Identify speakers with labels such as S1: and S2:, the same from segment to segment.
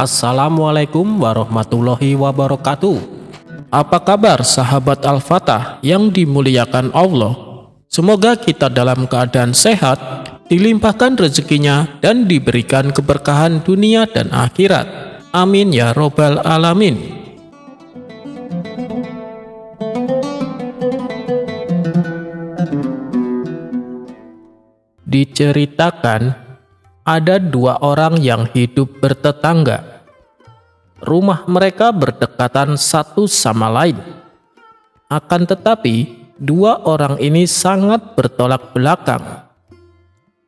S1: Assalamualaikum warahmatullahi wabarakatuh. Apa kabar sahabat Al-Fatah yang dimuliakan Allah? Semoga kita dalam keadaan sehat, dilimpahkan rezekinya dan diberikan keberkahan dunia dan akhirat. Amin ya robbal alamin. Diceritakan ada dua orang yang hidup bertetangga. Rumah mereka berdekatan satu sama lain. Akan tetapi, dua orang ini sangat bertolak belakang.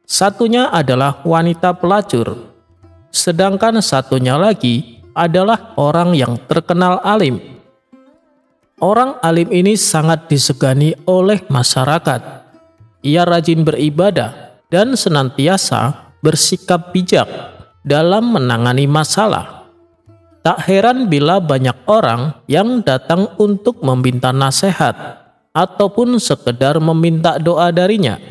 S1: Satunya adalah wanita pelacur, sedangkan satunya lagi adalah orang yang terkenal alim. Orang alim ini sangat disegani oleh masyarakat. Ia rajin beribadah dan senantiasa bersikap bijak dalam menangani masalah. Tak heran bila banyak orang yang datang untuk meminta nasihat ataupun sekedar meminta doa darinya.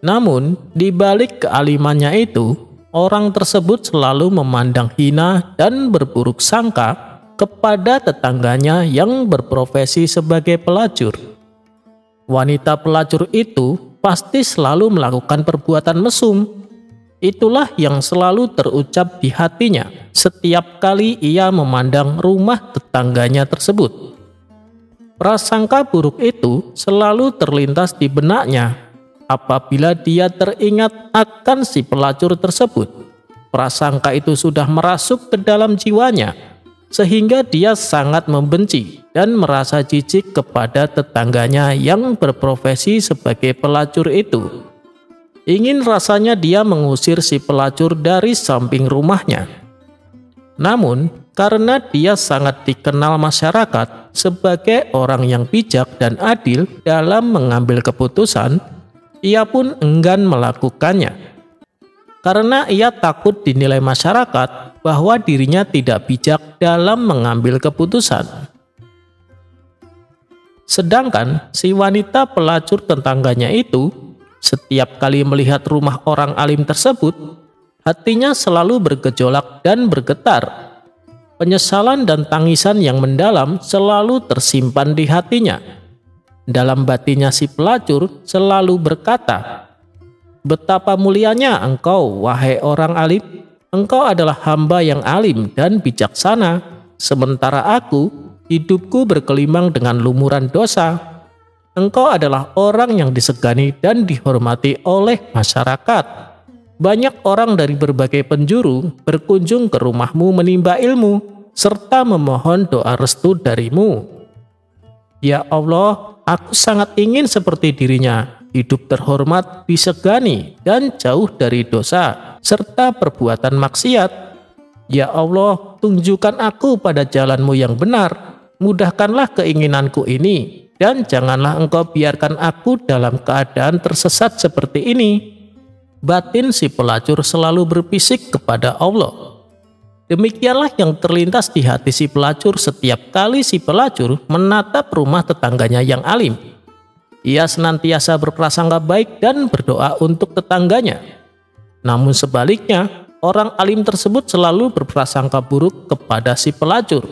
S1: Namun, di balik kealimannya itu, orang tersebut selalu memandang hina dan berburuk sangka kepada tetangganya yang berprofesi sebagai pelacur. Wanita pelacur itu pasti selalu melakukan perbuatan mesum. Itulah yang selalu terucap di hatinya setiap kali ia memandang rumah tetangganya tersebut. Prasangka buruk itu selalu terlintas di benaknya apabila dia teringat akan si pelacur tersebut. Prasangka itu sudah merasuk ke dalam jiwanya, sehingga dia sangat membenci dan merasa jijik kepada tetangganya yang berprofesi sebagai pelacur itu. Ingin rasanya dia mengusir si pelacur dari samping rumahnya. Namun, karena dia sangat dikenal masyarakat sebagai orang yang bijak dan adil dalam mengambil keputusan, ia pun enggan melakukannya. Karena ia takut dinilai masyarakat bahwa dirinya tidak bijak dalam mengambil keputusan. Sedangkan si wanita pelacur tetangganya itu, setiap kali melihat rumah orang alim tersebut, hatinya selalu bergejolak dan bergetar. Penyesalan dan tangisan yang mendalam selalu tersimpan di hatinya. Dalam batinnya si pelacur selalu berkata, "Betapa mulianya engkau, wahai orang alim. Engkau adalah hamba yang alim dan bijaksana, sementara aku, hidupku bergelimang dengan lumuran dosa. Engkau adalah orang yang disegani dan dihormati oleh masyarakat. Banyak orang dari berbagai penjuru berkunjung ke rumahmu menimba ilmu, serta memohon doa restu darimu. Ya Allah, aku sangat ingin seperti dirinya, hidup terhormat, disegani, dan jauh dari dosa, serta perbuatan maksiat. Ya Allah, tunjukkan aku pada jalanmu yang benar, mudahkanlah keinginanku ini, dan janganlah engkau biarkan aku dalam keadaan tersesat seperti ini." Batin si pelacur selalu berbisik kepada Allah. Demikianlah yang terlintas di hati si pelacur setiap kali si pelacur menatap rumah tetangganya yang alim. Ia senantiasa berprasangka baik dan berdoa untuk tetangganya. Namun sebaliknya, orang alim tersebut selalu berprasangka buruk kepada si pelacur.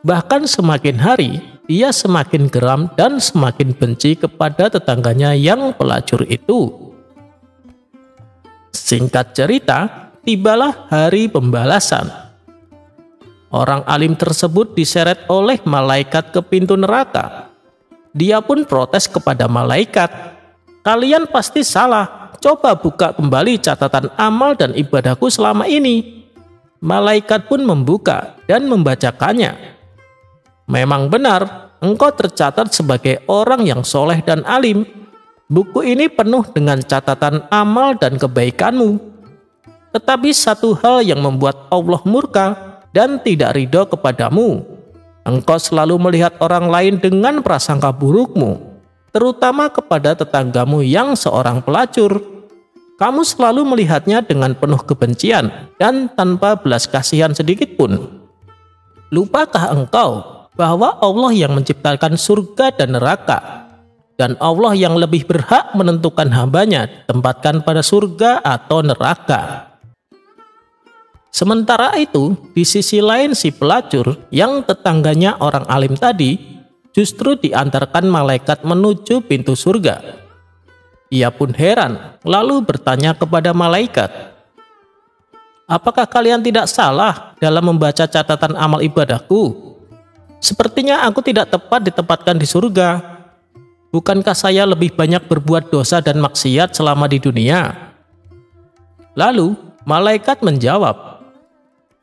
S1: Bahkan semakin hari, ia semakin geram dan semakin benci kepada tetangganya yang pelacur itu. Singkat cerita, tibalah hari pembalasan. Orang alim tersebut diseret oleh malaikat ke pintu neraka. Dia pun protes kepada malaikat, "Kalian pasti salah, coba buka kembali catatan amal dan ibadahku selama ini." Malaikat pun membuka dan membacakannya. "Memang benar, engkau tercatat sebagai orang yang soleh dan alim. Buku ini penuh dengan catatan amal dan kebaikanmu. Tetapi satu hal yang membuat Allah murka dan tidak ridho kepadamu. Engkau selalu melihat orang lain dengan prasangka burukmu, terutama kepada tetanggamu yang seorang pelacur. Kamu selalu melihatnya dengan penuh kebencian dan tanpa belas kasihan sedikit pun. Lupakah engkau bahwa Allah yang menciptakan surga dan neraka, dan Allah yang lebih berhak menentukan hambanya ditempatkan pada surga atau neraka?" Sementara itu, di sisi lain si pelacur yang tetangganya orang alim tadi justru diantarkan malaikat menuju pintu surga. Ia pun heran, lalu bertanya kepada malaikat, "Apakah kalian tidak salah dalam membaca catatan amal ibadahku? Sepertinya aku tidak tepat ditempatkan di surga. Bukankah saya lebih banyak berbuat dosa dan maksiat selama di dunia?" Lalu malaikat menjawab,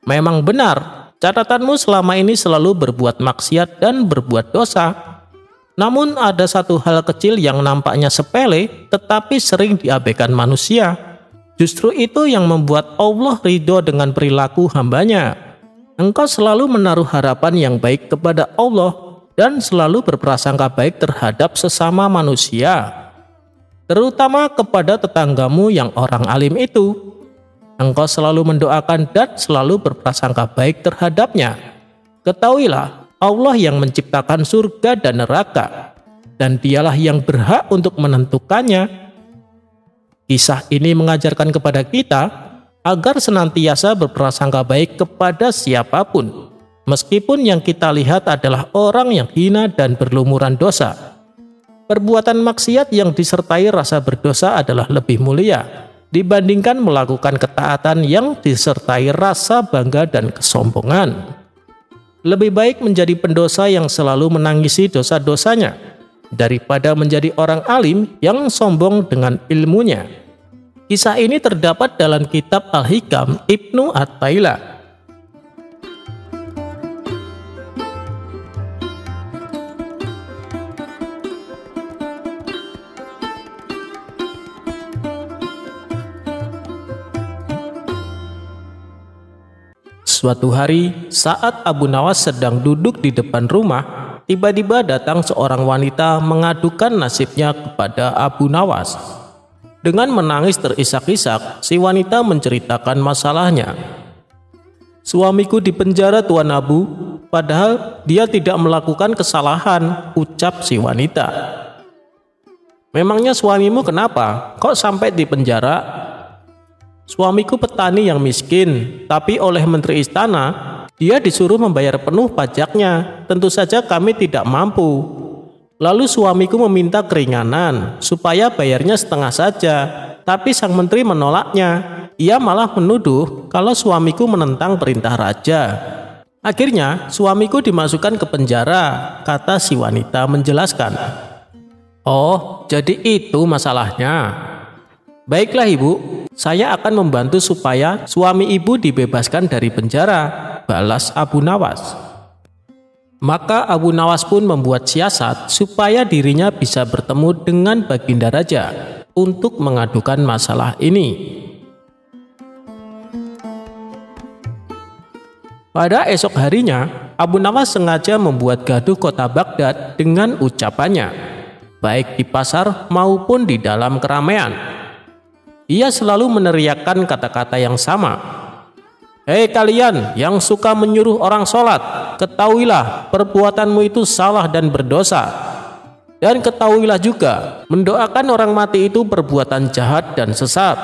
S1: "Memang benar, catatanmu selama ini selalu berbuat maksiat dan berbuat dosa. Namun ada satu hal kecil yang nampaknya sepele tetapi sering diabaikan manusia. Justru itu yang membuat Allah ridho dengan perilaku hambanya. Engkau selalu menaruh harapan yang baik kepada Allah dan selalu berprasangka baik terhadap sesama manusia, terutama kepada tetanggamu yang orang alim itu. Engkau selalu mendoakan dan selalu berprasangka baik terhadapnya. Ketahuilah, Allah yang menciptakan surga dan neraka, dan dialah yang berhak untuk menentukannya." Kisah ini mengajarkan kepada kita agar senantiasa berprasangka baik kepada siapapun, meskipun yang kita lihat adalah orang yang hina dan berlumuran dosa. Perbuatan maksiat yang disertai rasa berdosa adalah lebih mulia dibandingkan melakukan ketaatan yang disertai rasa bangga dan kesombongan. Lebih baik menjadi pendosa yang selalu menangisi dosa-dosanya daripada menjadi orang alim yang sombong dengan ilmunya. Kisah ini terdapat dalam kitab Al-Hikam Ibnu At-Taillah. Suatu hari, saat Abu Nawas sedang duduk di depan rumah, tiba-tiba datang seorang wanita mengadukan nasibnya kepada Abu Nawas. Dengan menangis terisak-isak, si wanita menceritakan masalahnya. "Suamiku di penjara, Tuan Abu, padahal dia tidak melakukan kesalahan," ucap si wanita. "Memangnya suamimu kenapa? Kok sampai di penjara?" "Suamiku petani yang miskin, tapi oleh Menteri Istana, dia disuruh membayar penuh pajaknya. Tentu saja kami tidak mampu. Lalu suamiku meminta keringanan, supaya bayarnya setengah saja. Tapi sang menteri menolaknya. Ia malah menuduh kalau suamiku menentang perintah raja. Akhirnya, suamiku dimasukkan ke penjara," kata si wanita menjelaskan. "Oh, jadi itu masalahnya. Baiklah Ibu, saya akan membantu supaya suami Ibu dibebaskan dari penjara," balas Abu Nawas. Maka Abu Nawas pun membuat siasat supaya dirinya bisa bertemu dengan Baginda Raja untuk mengadukan masalah ini. Pada esok harinya, Abu Nawas sengaja membuat gaduh kota Baghdad dengan ucapannya, baik di pasar maupun di dalam keramaian. Ia selalu meneriakkan kata-kata yang sama. "Hei kalian yang suka menyuruh orang sholat, ketahuilah perbuatanmu itu salah dan berdosa. Dan ketahuilah juga, mendoakan orang mati itu perbuatan jahat dan sesat."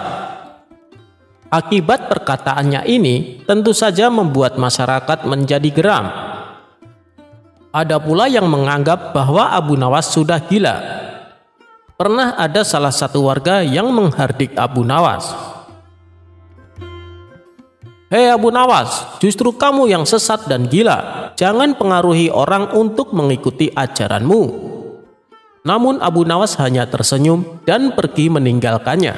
S1: Akibat perkataannya ini tentu saja membuat masyarakat menjadi geram. Ada pula yang menganggap bahwa Abu Nawas sudah gila. Pernah ada salah satu warga yang menghardik Abu Nawas. "Hei Abu Nawas, justru kamu yang sesat dan gila. Jangan pengaruhi orang untuk mengikuti ajaranmu." Namun Abu Nawas hanya tersenyum dan pergi meninggalkannya.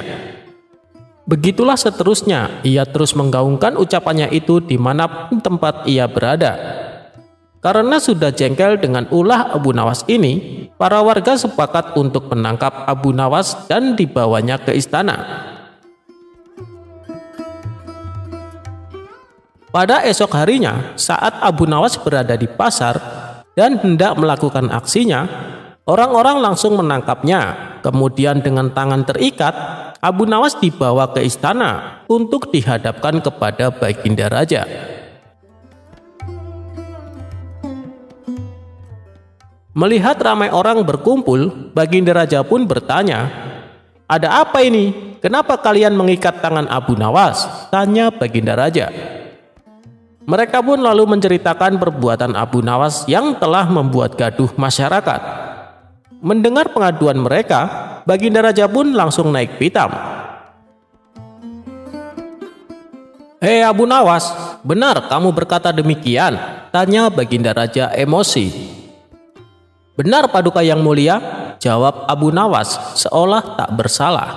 S1: Begitulah seterusnya, ia terus menggaungkan ucapannya itu dimanapun tempat ia berada. Karena sudah jengkel dengan ulah Abu Nawas ini, para warga sepakat untuk menangkap Abu Nawas dan dibawanya ke istana. Pada esok harinya, saat Abu Nawas berada di pasar dan hendak melakukan aksinya, orang-orang langsung menangkapnya. Kemudian dengan tangan terikat, Abu Nawas dibawa ke istana untuk dihadapkan kepada Baginda Raja. Melihat ramai orang berkumpul, Baginda Raja pun bertanya, "Ada apa ini? Kenapa kalian mengikat tangan Abu Nawas?" tanya Baginda Raja. Mereka pun lalu menceritakan perbuatan Abu Nawas yang telah membuat gaduh masyarakat. Mendengar pengaduan mereka, Baginda Raja pun langsung naik pitam. "Hei Abu Nawas, benar kamu berkata demikian?" tanya Baginda Raja emosi. "Benar Paduka yang mulia," jawab Abu Nawas seolah tak bersalah.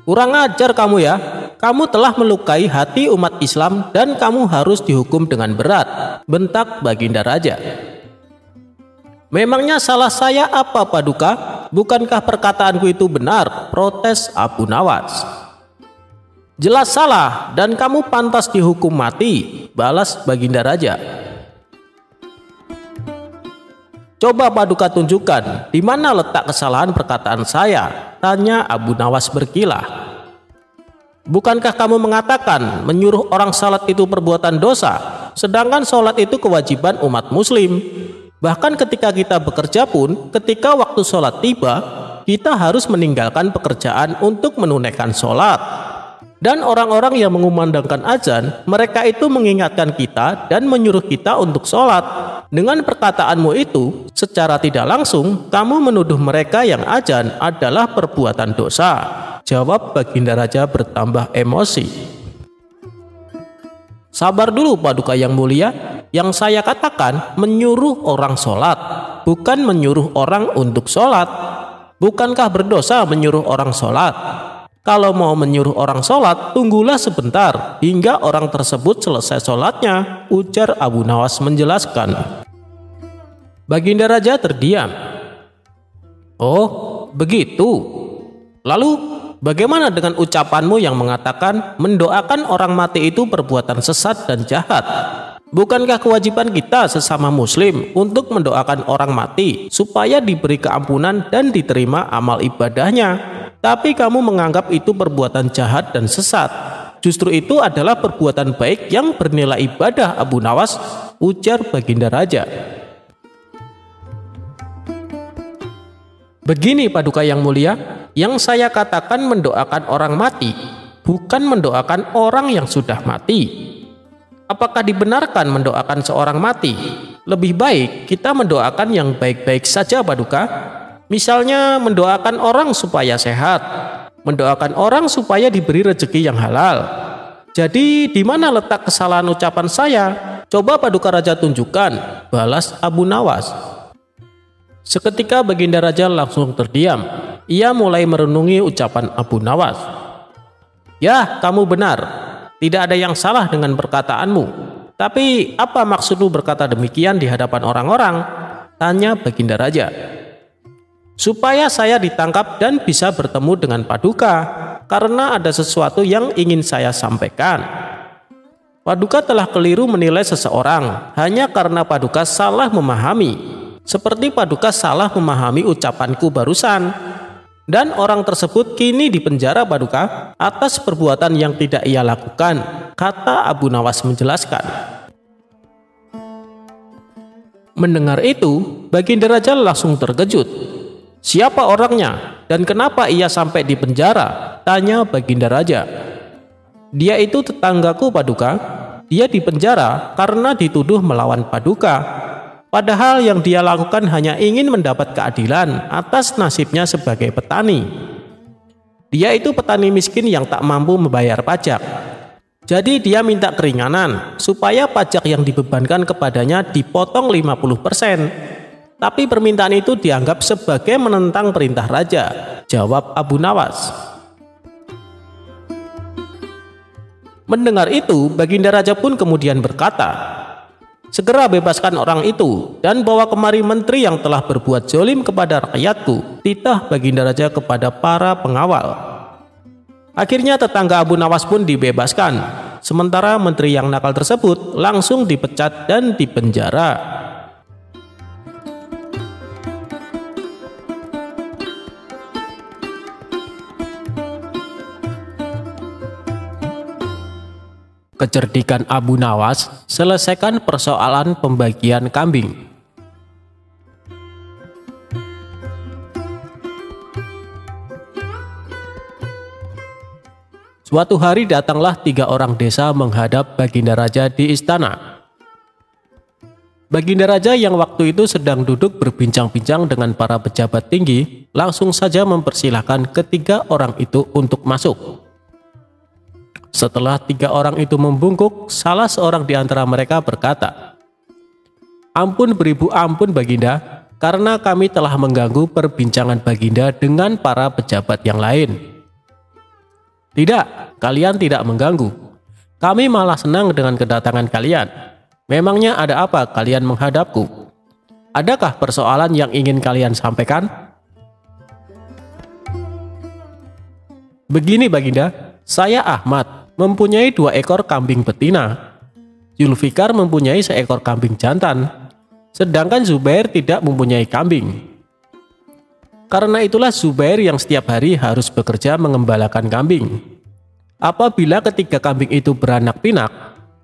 S1: "Kurang ajar kamu ya, kamu telah melukai hati umat Islam dan kamu harus dihukum dengan berat," bentak Baginda Raja. "Memangnya salah saya apa Paduka? Bukankah perkataanku itu benar?" protes Abu Nawas. "Jelas salah dan kamu pantas dihukum mati," balas Baginda Raja. "Coba Paduka tunjukkan di mana letak kesalahan perkataan saya," tanya Abu Nawas berkilah. "Bukankah kamu mengatakan menyuruh orang salat itu perbuatan dosa, sedangkan salat itu kewajiban umat muslim? Bahkan ketika kita bekerja pun, ketika waktu salat tiba, kita harus meninggalkan pekerjaan untuk menunaikan salat. Dan orang-orang yang mengumandangkan azan, mereka itu mengingatkan kita dan menyuruh kita untuk sholat. Dengan perkataanmu itu, secara tidak langsung, kamu menuduh mereka yang azan adalah perbuatan dosa," jawab Baginda Raja bertambah emosi. "Sabar dulu Paduka yang mulia, yang saya katakan menyuruh orang sholat, bukan menyuruh orang untuk sholat. Bukankah berdosa menyuruh orang sholat? Kalau mau menyuruh orang sholat, tunggulah sebentar hingga orang tersebut selesai sholatnya," ujar Abu Nawas menjelaskan. Baginda Raja terdiam. "Oh, begitu. Lalu, bagaimana dengan ucapanmu yang mengatakan mendoakan orang mati itu perbuatan sesat dan jahat? Bukankah kewajiban kita sesama muslim untuk mendoakan orang mati supaya diberi keampunan dan diterima amal ibadahnya? Tapi kamu menganggap itu perbuatan jahat dan sesat. Justru itu adalah perbuatan baik yang bernilai ibadah Abu Nawas," ujar Baginda Raja. "Begini Paduka yang mulia, yang saya katakan mendoakan orang mati, bukan mendoakan orang yang sudah mati. Apakah dibenarkan mendoakan seorang mati? Lebih baik kita mendoakan yang baik-baik saja Paduka. Misalnya mendoakan orang supaya sehat, mendoakan orang supaya diberi rezeki yang halal. Jadi di mana letak kesalahan ucapan saya? Coba Paduka Raja tunjukkan," balas Abu Nawas. Seketika Baginda Raja langsung terdiam. Ia mulai merenungi ucapan Abu Nawas. "Ya, kamu benar. Tidak ada yang salah dengan perkataanmu. Tapi apa maksudmu berkata demikian di hadapan orang-orang?" tanya Baginda Raja. "Supaya saya ditangkap dan bisa bertemu dengan Paduka, karena ada sesuatu yang ingin saya sampaikan. Paduka telah keliru menilai seseorang hanya karena Paduka salah memahami, seperti Paduka salah memahami ucapanku barusan. Dan orang tersebut kini dipenjara Paduka atas perbuatan yang tidak ia lakukan," kata Abu Nawas menjelaskan. Mendengar itu, Baginda Raja langsung terkejut. "Siapa orangnya dan kenapa ia sampai di penjara?" tanya Baginda Raja. "Dia itu tetanggaku Paduka. Dia dipenjara karena dituduh melawan Paduka. Padahal yang dia lakukan hanya ingin mendapat keadilan atas nasibnya sebagai petani. Dia itu petani miskin yang tak mampu membayar pajak. Jadi dia minta keringanan supaya pajak yang dibebankan kepadanya dipotong 50%. Tapi permintaan itu dianggap sebagai menentang perintah raja," jawab Abu Nawas. Mendengar itu, Baginda Raja pun kemudian berkata, "Segera bebaskan orang itu dan bawa kemari menteri yang telah berbuat zalim kepada rakyatku," titah Baginda Raja kepada para pengawal. Akhirnya tetangga Abu Nawas pun dibebaskan, sementara menteri yang nakal tersebut langsung dipecat dan dipenjara. Kecerdikan Abu Nawas, selesaikan persoalan pembagian kambing. Suatu hari datanglah 3 orang desa menghadap Baginda Raja di istana. Baginda Raja yang waktu itu sedang duduk berbincang-bincang dengan para pejabat tinggi, langsung saja mempersilahkan ketiga orang itu untuk masuk. Setelah 3 orang itu membungkuk, salah seorang di antara mereka berkata, "Ampun beribu ampun Baginda, karena kami telah mengganggu perbincangan Baginda dengan para pejabat yang lain." "Tidak, kalian tidak mengganggu. Kami malah senang dengan kedatangan kalian. Memangnya ada apa kalian menghadapku? Adakah persoalan yang ingin kalian sampaikan?" "Begini Baginda, saya Ahmad, mempunyai 2 ekor kambing betina. Zulfikar mempunyai seekor kambing jantan, sedangkan Zubair tidak mempunyai kambing. Karena itulah Zubair yang setiap hari harus bekerja mengembalakan kambing. Apabila ketiga kambing itu beranak pinak,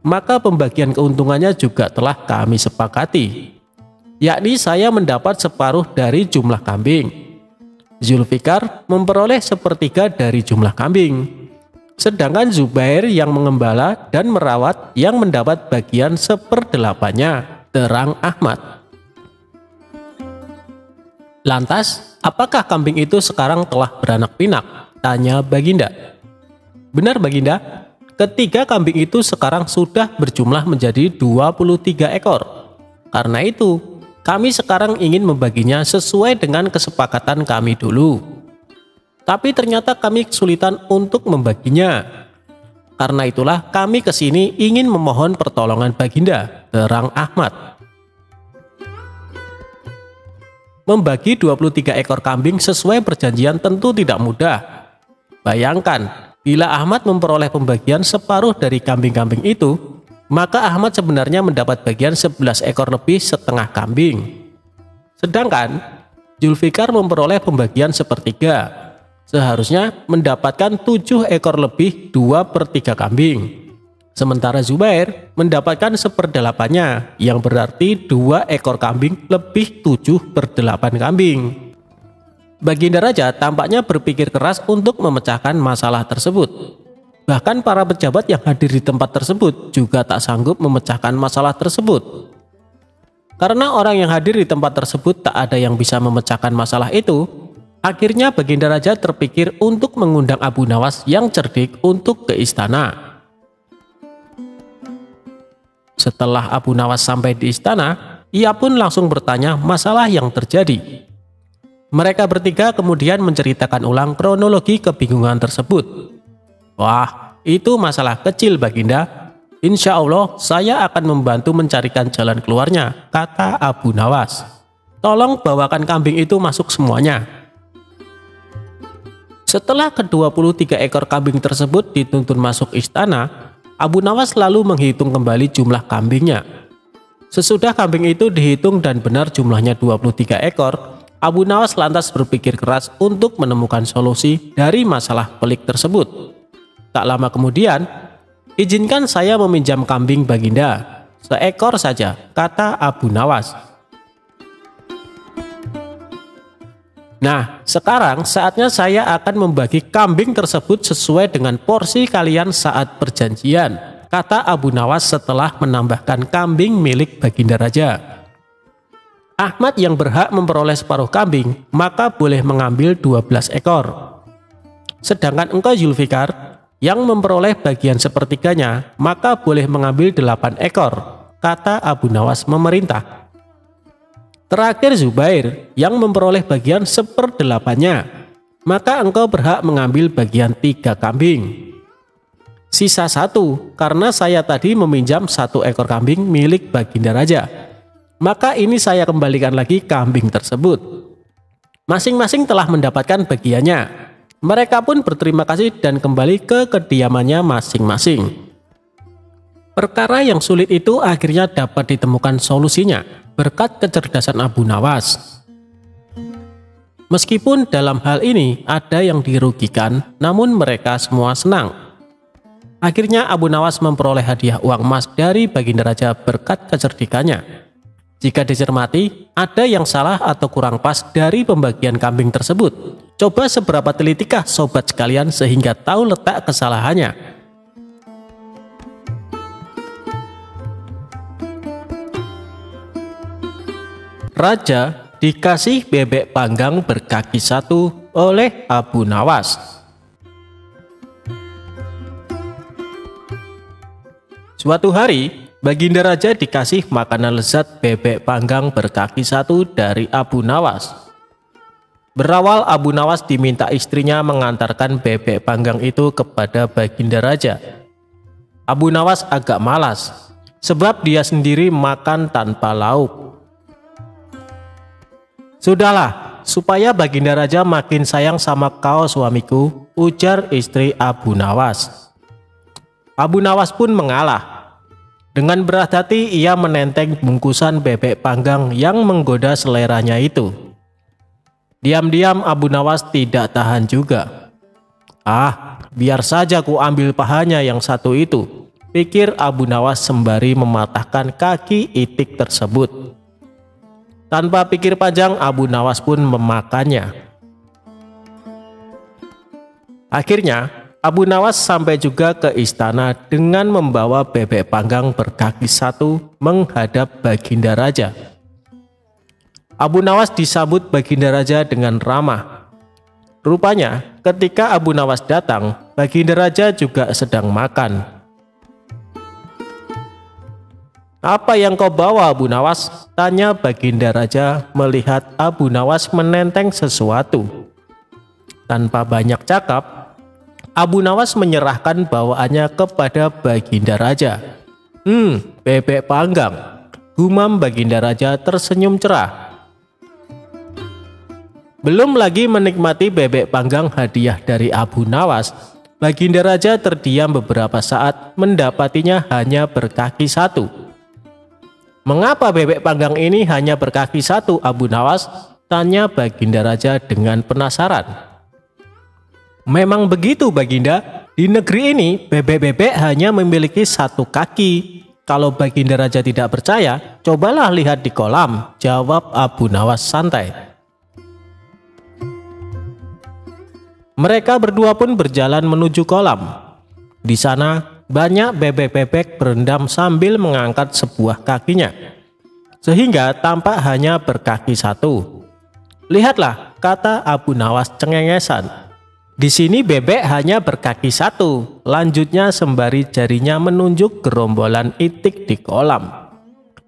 S1: maka pembagian keuntungannya juga telah kami sepakati, yakni saya mendapat separuh dari jumlah kambing, Zulfikar memperoleh sepertiga dari jumlah kambing, sedangkan Zubair yang mengembala dan merawat yang mendapat bagian 1/8-nya, terang Ahmad. "Lantas, apakah kambing itu sekarang telah beranak pinak?" tanya Baginda. "Benar Baginda, ketiga kambing itu sekarang sudah berjumlah menjadi 23 ekor. Karena itu, kami sekarang ingin membaginya sesuai dengan kesepakatan kami dulu. Tapi ternyata kami kesulitan untuk membaginya. Karena itulah kami kesini ingin memohon pertolongan Baginda," terang Ahmad. Membagi 23 ekor kambing sesuai perjanjian tentu tidak mudah. Bayangkan, bila Ahmad memperoleh pembagian separuh dari kambing-kambing itu, maka Ahmad sebenarnya mendapat bagian 11 ekor lebih setengah kambing. Sedangkan Zulfikar memperoleh pembagian sepertiga, seharusnya mendapatkan 7 ekor lebih 2/3 kambing. Sementara Zubair mendapatkan 1/8-nya, yang berarti 2 ekor kambing lebih 7/8 kambing. Baginda Raja tampaknya berpikir keras untuk memecahkan masalah tersebut. Bahkan para pejabat yang hadir di tempat tersebut juga tak sanggup memecahkan masalah tersebut. Karena orang yang hadir di tempat tersebut tak ada yang bisa memecahkan masalah itu, akhirnya Baginda Raja terpikir untuk mengundang Abu Nawas yang cerdik untuk ke istana. Setelah Abu Nawas sampai di istana, ia pun langsung bertanya masalah yang terjadi. Mereka bertiga kemudian menceritakan ulang kronologi kebingungan tersebut. "Wah, itu masalah kecil Baginda. Insya Allah saya akan membantu mencarikan jalan keluarnya," kata Abu Nawas. "Tolong bawakan kambing itu masuk semuanya." Setelah ke-23 ekor kambing tersebut dituntun masuk istana, Abu Nawas lalu menghitung kembali jumlah kambingnya. Sesudah kambing itu dihitung dan benar jumlahnya 23 ekor, Abu Nawas lantas berpikir keras untuk menemukan solusi dari masalah pelik tersebut. Tak lama kemudian, "Izinkan saya meminjam kambing Baginda, seekor saja," kata Abu Nawas. "Nah, sekarang saatnya saya akan membagi kambing tersebut sesuai dengan porsi kalian saat perjanjian," kata Abu Nawas setelah menambahkan kambing milik Baginda Raja. "Ahmad yang berhak memperoleh separuh kambing, maka boleh mengambil 12 ekor. Sedangkan engkau Zulfikar, yang memperoleh bagian sepertiganya, maka boleh mengambil 8 ekor, kata Abu Nawas memerintah. Terakhir Zubair yang memperoleh bagian 1/8-nya, maka engkau berhak mengambil bagian 3 kambing. Sisa 1 karena saya tadi meminjam 1 ekor kambing milik Baginda Raja, maka ini saya kembalikan lagi kambing tersebut. Masing-masing telah mendapatkan bagiannya. Mereka pun berterima kasih dan kembali ke kediamannya masing-masing. Perkara yang sulit itu akhirnya dapat ditemukan solusinya berkat kecerdasan Abu Nawas. Meskipun dalam hal ini ada yang dirugikan, namun mereka semua senang. Akhirnya Abu Nawas memperoleh hadiah uang emas dari Baginda Raja berkat kecerdikannya. Jika dicermati, ada yang salah atau kurang pas dari pembagian kambing tersebut, Coba seberapa telitikah sobat sekalian sehingga tahu letak kesalahannya? Raja dikasih bebek panggang berkaki 1 oleh Abu Nawas. Suatu hari, Baginda Raja dikasih makanan lezat bebek panggang berkaki 1 dari Abu Nawas. Berawal Abu Nawas diminta istrinya mengantarkan bebek panggang itu kepada Baginda Raja. Abu Nawas agak malas, sebab dia sendiri makan tanpa lauk. "Sudahlah, supaya Baginda Raja makin sayang sama kau suamiku," ujar istri Abu Nawas. Abu Nawas pun mengalah. Dengan berat hati ia menenteng bungkusan bebek panggang yang menggoda seleranya itu. Diam-diam Abu Nawas tidak tahan juga. Biar saja ku ambil pahanya yang satu itu," pikir Abu Nawas sembari mematahkan kaki itik tersebut. Tanpa pikir panjang, Abu Nawas pun memakannya. Akhirnya, Abu Nawas sampai juga ke istana dengan membawa bebek panggang berkaki 1 menghadap Baginda Raja. Abu Nawas disambut Baginda Raja dengan ramah. Rupanya, ketika Abu Nawas datang, Baginda Raja juga sedang makan. "Apa yang kau bawa, Abu Nawas?" tanya Baginda Raja melihat Abu Nawas menenteng sesuatu. Tanpa banyak cakap, Abu Nawas menyerahkan bawaannya kepada Baginda Raja. Bebek panggang," gumam Baginda Raja tersenyum cerah. Belum lagi menikmati bebek panggang hadiah dari Abu Nawas, Baginda Raja terdiam beberapa saat mendapatinya hanya berkaki 1. "Mengapa bebek panggang ini hanya berkaki 1, Abu Nawas?" tanya Baginda Raja dengan penasaran. "Memang begitu, Baginda. Di negeri ini bebek-bebek hanya memiliki 1 kaki. Kalau Baginda Raja tidak percaya, cobalah lihat di kolam," jawab Abu Nawas santai. Mereka berdua pun berjalan menuju kolam. Di sana banyak bebek-bebek berendam sambil mengangkat sebuah kakinya, sehingga tampak hanya berkaki 1. "Lihatlah," kata Abu Nawas cengengesan. "Di sini bebek hanya berkaki 1, lanjutnya sembari jarinya menunjuk gerombolan itik di kolam.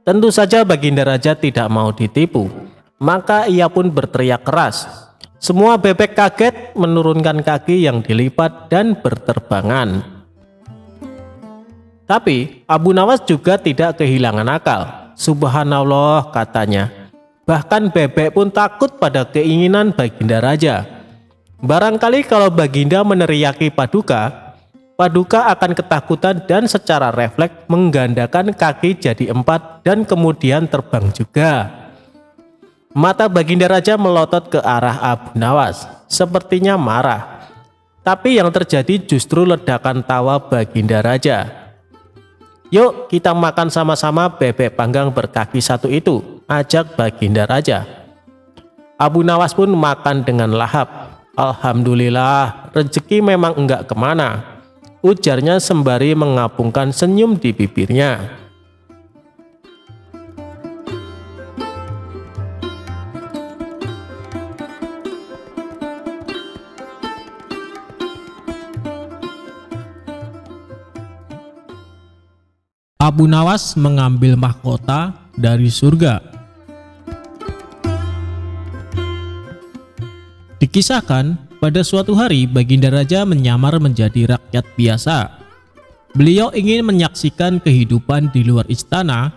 S1: Tentu saja Baginda Raja tidak mau ditipu, maka ia pun berteriak keras. Semua bebek kaget menurunkan kaki yang dilipat dan berterbangan. Tapi Abu Nawas juga tidak kehilangan akal. "Subhanallah," katanya. "Bahkan bebek pun takut pada keinginan Baginda Raja. Barangkali kalau Baginda meneriaki Paduka, Paduka akan ketakutan dan secara refleks menggandakan kaki jadi 4 dan kemudian terbang juga." Mata Baginda Raja melotot ke arah Abu Nawas, sepertinya marah. Tapi yang terjadi justru ledakan tawa Baginda Raja. "Yuk kita makan sama-sama bebek panggang berkaki 1 itu," ajak Baginda Raja. Abu Nawas pun makan dengan lahap. "Alhamdulillah, rezeki memang enggak kemana," ujarnya sembari mengapungkan senyum di bibirnya. Abu Nawas mengambil mahkota dari surga. Dikisahkan, pada suatu hari Baginda Raja menyamar menjadi rakyat biasa. Beliau ingin menyaksikan kehidupan di luar istana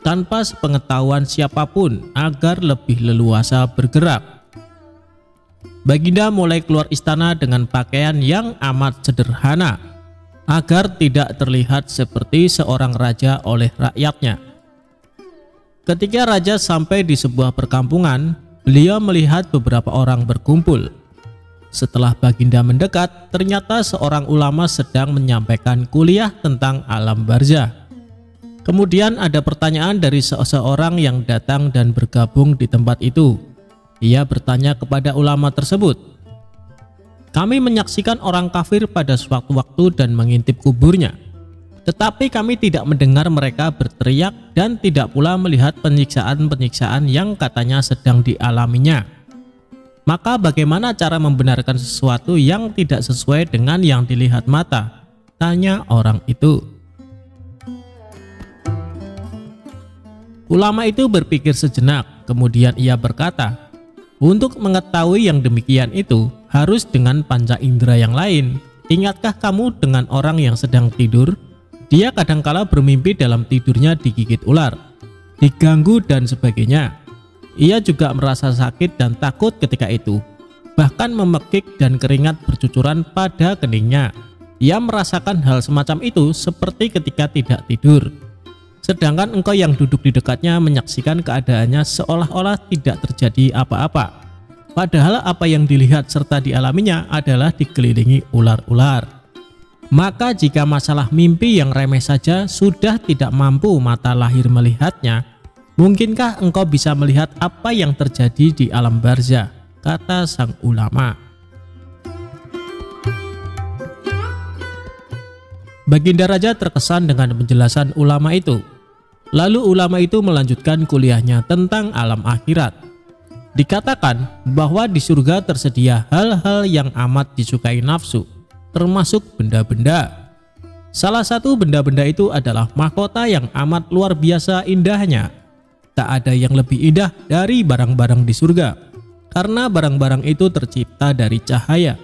S1: tanpa sepengetahuan siapapun agar lebih leluasa bergerak. Baginda mulai keluar istana dengan pakaian yang amat sederhana, agar tidak terlihat seperti seorang raja oleh rakyatnya. Ketika raja sampai di sebuah perkampungan, beliau melihat beberapa orang berkumpul. Setelah Baginda mendekat, ternyata seorang ulama sedang menyampaikan kuliah tentang alam barzah. Kemudian ada pertanyaan dari seseorang yang datang dan bergabung di tempat itu. Ia bertanya kepada ulama tersebut, Kami menyaksikan orang kafir pada suatu waktu dan mengintip kuburnya. Tetapi kami tidak mendengar mereka berteriak dan tidak pula melihat penyiksaan-penyiksaan yang katanya sedang dialaminya. Maka bagaimana cara membenarkan sesuatu yang tidak sesuai dengan yang dilihat mata? Tanya orang itu. Ulama itu berpikir sejenak, kemudian ia berkata, untuk mengetahui yang demikian itu harus dengan panca indera yang lain. Ingatkah kamu dengan orang yang sedang tidur? Dia kadangkala bermimpi dalam tidurnya digigit ular, diganggu dan sebagainya. Ia juga merasa sakit dan takut ketika itu, bahkan memekik dan keringat bercucuran pada keningnya. Ia merasakan hal semacam itu seperti ketika tidak tidur. Sedangkan engkau yang duduk di dekatnya menyaksikan keadaannya seolah-olah tidak terjadi apa-apa. Padahal apa yang dilihat serta dialaminya adalah dikelilingi ular-ular. Maka jika masalah mimpi yang remeh saja sudah tidak mampu mata lahir melihatnya, mungkinkah engkau bisa melihat apa yang terjadi di alam barzah? Kata sang ulama. Baginda Raja terkesan dengan penjelasan ulama itu. Lalu ulama itu melanjutkan kuliahnya tentang alam akhirat. Dikatakan bahwa di surga tersedia hal-hal yang amat disukai nafsu, termasuk benda-benda. Salah satu benda-benda itu adalah mahkota yang amat luar biasa indahnya. Tak ada yang lebih indah dari barang-barang di surga, karena barang-barang itu tercipta dari cahaya.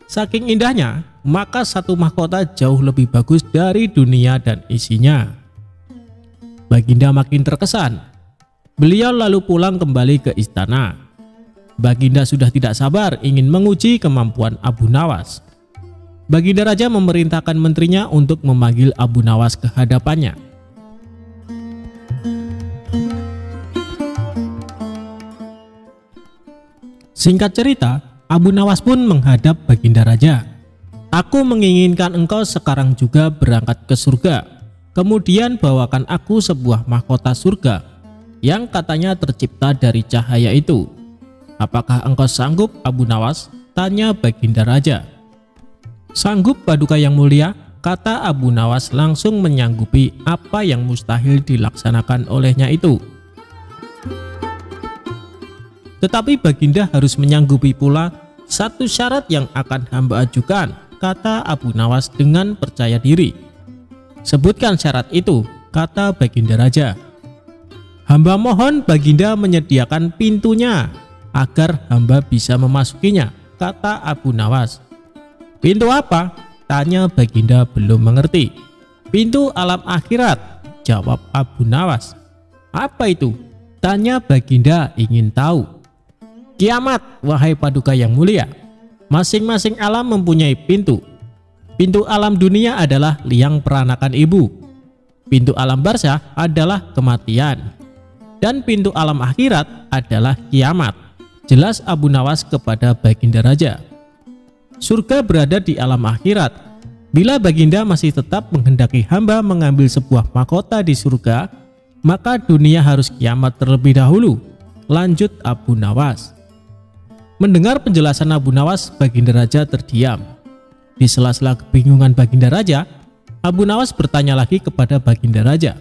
S1: Saking indahnya, maka satu mahkota jauh lebih bagus dari dunia dan isinya. Baginda makin terkesan. Beliau lalu pulang kembali ke istana. Baginda sudah tidak sabar ingin menguji kemampuan Abu Nawas. Baginda Raja memerintahkan menterinya untuk memanggil Abu Nawas ke hadapannya. Singkat cerita, Abu Nawas pun menghadap Baginda Raja. Aku menginginkan engkau sekarang juga berangkat ke surga. Kemudian bawakan aku sebuah mahkota surga yang katanya tercipta dari cahaya itu. Apakah engkau sanggup, Abu Nawas? Tanya Baginda Raja. Sanggup, Paduka yang mulia, kata Abu Nawas langsung menyanggupi apa yang mustahil dilaksanakan olehnya itu. Tetapi Baginda harus menyanggupi pula satu syarat yang akan hamba ajukan, kata Abu Nawas dengan percaya diri. Sebutkan syarat itu, kata Baginda Raja. Hamba mohon Baginda menyediakan pintunya agar hamba bisa memasukinya, kata Abu Nawas. Pintu apa? Tanya Baginda belum mengerti. Pintu alam akhirat, jawab Abu Nawas. Apa itu? Tanya Baginda ingin tahu. Kiamat, wahai Paduka yang mulia. Masing-masing alam mempunyai pintu. Pintu alam dunia adalah liang peranakan ibu. Pintu alam barzah adalah kematian. Dan pintu alam akhirat adalah kiamat. Jelas Abu Nawas kepada Baginda Raja. Surga berada di alam akhirat. Bila Baginda masih tetap menghendaki hamba mengambil sebuah mahkota di surga, maka dunia harus kiamat terlebih dahulu. Lanjut Abu Nawas. Mendengar penjelasan Abu Nawas, Baginda Raja terdiam. Di sela-sela kebingungan Baginda Raja, Abu Nawas bertanya lagi kepada Baginda Raja.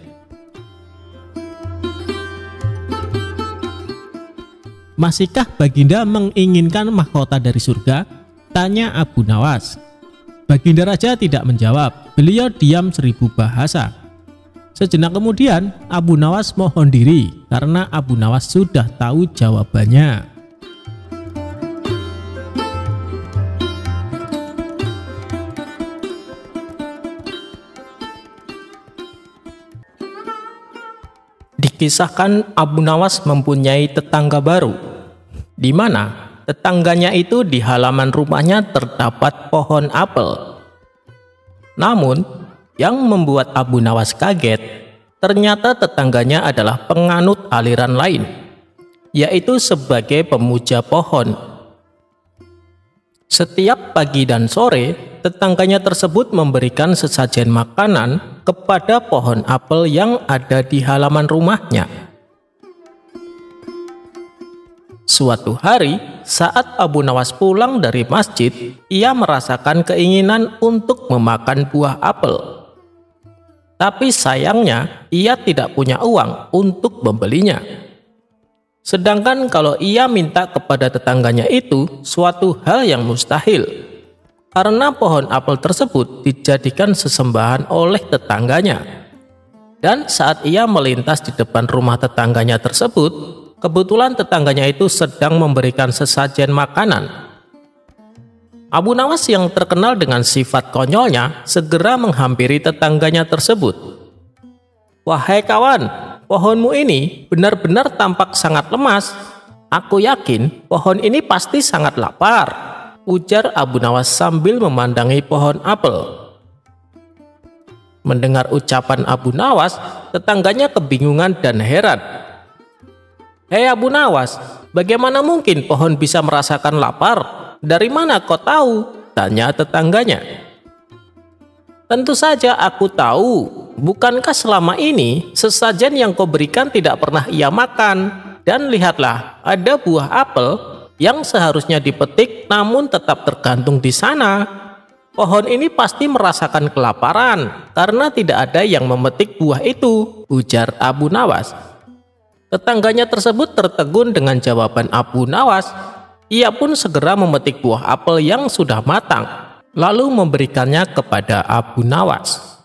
S1: Masihkah Baginda menginginkan mahkota dari surga? Tanya Abu Nawas. Baginda Raja tidak menjawab. Beliau diam 1000 bahasa. Sejenak kemudian Abu Nawas mohon diri karena Abu Nawas sudah tahu jawabannya. Dikisahkan Abu Nawas mempunyai tetangga baru, di mana tetangganya itu di halaman rumahnya terdapat pohon apel. Namun, yang membuat Abu Nawas kaget, ternyata tetangganya adalah penganut aliran lain, yaitu sebagai pemuja pohon. Setiap pagi dan sore, tetangganya tersebut memberikan sesajen makanan kepada pohon apel yang ada di halaman rumahnya. Suatu hari, saat Abu Nawas pulang dari masjid, ia merasakan keinginan untuk memakan buah apel. Tapi sayangnya, ia tidak punya uang untuk membelinya. Sedangkan kalau ia minta kepada tetangganya itu suatu hal yang mustahil, karena pohon apel tersebut dijadikan sesembahan oleh tetangganya. Dan saat ia melintas di depan rumah tetangganya tersebut, kebetulan tetangganya itu sedang memberikan sesajen makanan. Abu Nawas yang terkenal dengan sifat konyolnya segera menghampiri tetangganya tersebut. "Wahai kawan, pohonmu ini benar-benar tampak sangat lemas. Aku yakin pohon ini pasti sangat lapar," ujar Abu Nawas sambil memandangi pohon apel. Mendengar ucapan Abu Nawas, tetangganya kebingungan dan heran. "Hei Abu Nawas, bagaimana mungkin pohon bisa merasakan lapar? Dari mana kau tahu?" tanya tetangganya. "Tentu saja aku tahu. Bukankah selama ini sesajen yang kau berikan tidak pernah ia makan? Dan lihatlah, ada buah apel yang seharusnya dipetik namun tetap tergantung di sana. Pohon ini pasti merasakan kelaparan karena tidak ada yang memetik buah itu," ujar Abu Nawas. Tetangganya tersebut tertegun dengan jawaban Abu Nawas. Ia pun segera memetik buah apel yang sudah matang, lalu memberikannya kepada Abu Nawas.